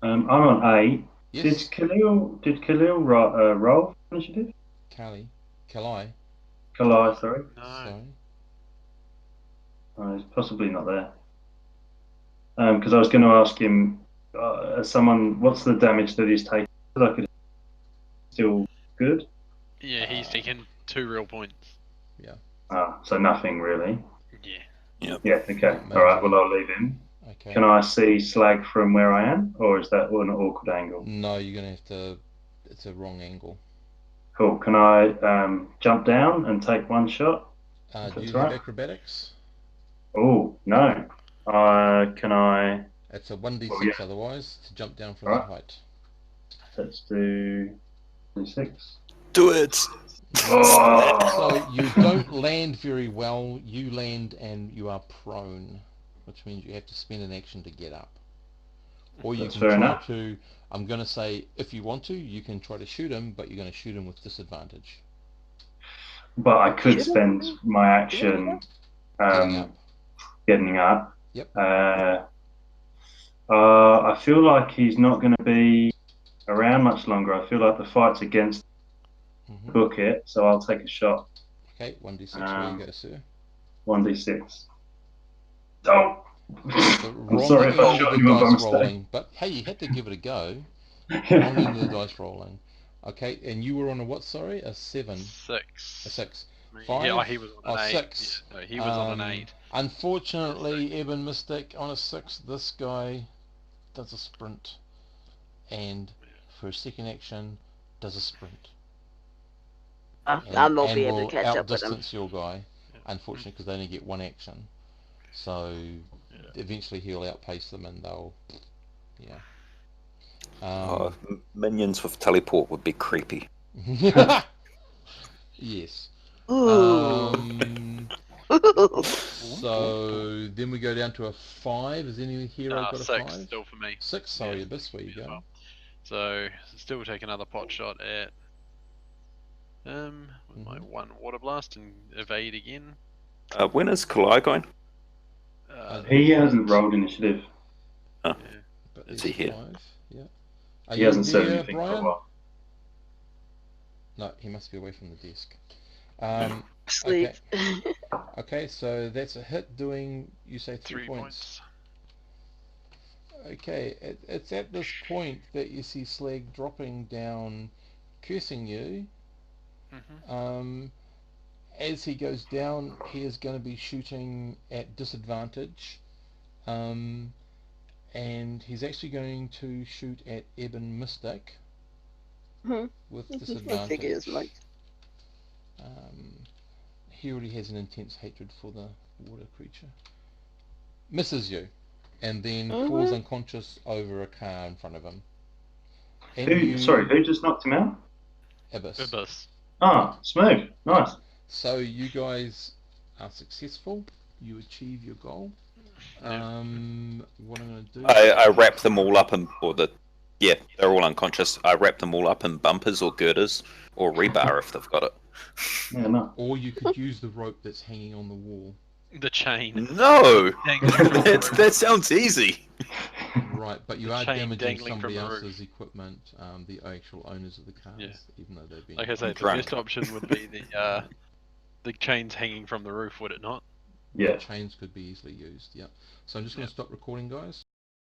I'm on 8. Yes, Did Khalil roll initiative? Kalai. Kalai, sorry. No. Sorry. Oh, he's possibly not there. Because I was going to ask him, what's the damage that he's taken? Like, it's still good? Yeah, he's taken 2 real points. So nothing really. Yeah. Yeah, okay. All right, well, I'll leave him. Okay. Can I see Slag from where I am, or is that an awkward angle? No, you're gonna have to. It's a wrong angle. Cool. Can I jump down and take one shot? Do you right. have acrobatics? Oh, no. Can I... It's a 1d6 Oh, yeah. otherwise to jump down from All that right. height. Let's do 6. Do it! Oh! So you don't land very well. You land and you are prone, which means you have to spend an action to get up. Or you That's can fair try enough. to. I'm going to say, if you want to, you can try to shoot him, but you're going to shoot him with disadvantage. But I could Shoot him. spend my action getting up. Yep. I feel like he's not going to be around much longer. I feel like the fight's against book it, so I'll take a shot. Okay, 1d6, where you go, sir. 1d6. Oh! The I'm wrong sorry if I end shot of the anyone by dice mistake. rolling, but hey, you had to give it a go. Wrong end of the dice rolling. Okay, and you were on a what, sorry? A 7. 6. A 6. Yeah, 5? he was on an 8. 6. Yeah, no, he was on an 8. Unfortunately, Eben Mystic, on a 6, this guy does a sprint. And for a second action, does a sprint. I and, won't and be able to will catch up with him. outdistance your guy, Yeah. unfortunately, because they only get one action. So eventually he'll outpace them, and they'll, yeah. Minions with teleport would be creepy. Yes. Ooh. So then we go down to a 5. Has any hero got a 6 5? still for me. 6. Sorry, Yeah. Abyss. Where you Me as go? well. So still take another pot shot at with my 1 water blast and evade again. When is Kalai going? He hasn't rolled initiative. But Is there's he here? 5. Yeah. Are He you hasn't said there, anything for a Brian? while. No, he must be away from the desk. Sleep. Okay, so that's a hit doing, you say 3 points. Okay, it's at this point that you see Slag dropping down, cursing you. As he goes down, he is going to be shooting at disadvantage. And he's actually going to shoot at Ebon Mystic with I disadvantage. figured as much. He already has an intense hatred for the water creature. Misses you, and then falls unconscious over a car in front of him. And Who just knocked him out? Abyss. Ah, smooth. Nice. So you guys are successful. You achieve your goal. What I'm going to do... I wrap them all up in, they're all unconscious. I wrap them all up in bumpers or girders or rebar if they've got it. Yeah, no. Or you could use the rope that's hanging on the wall. The chain. No! Dangling from the roof. that sounds easy. Right, but you The are chain damaging dangling somebody from the roof. else's equipment, the actual owners of the cars, Yeah. even though they've been... Like I say, the drunk. best option would be the chains hanging from the roof, would it not? Yeah. Chains could be easily used, yeah. So I'm just going to stop recording, guys.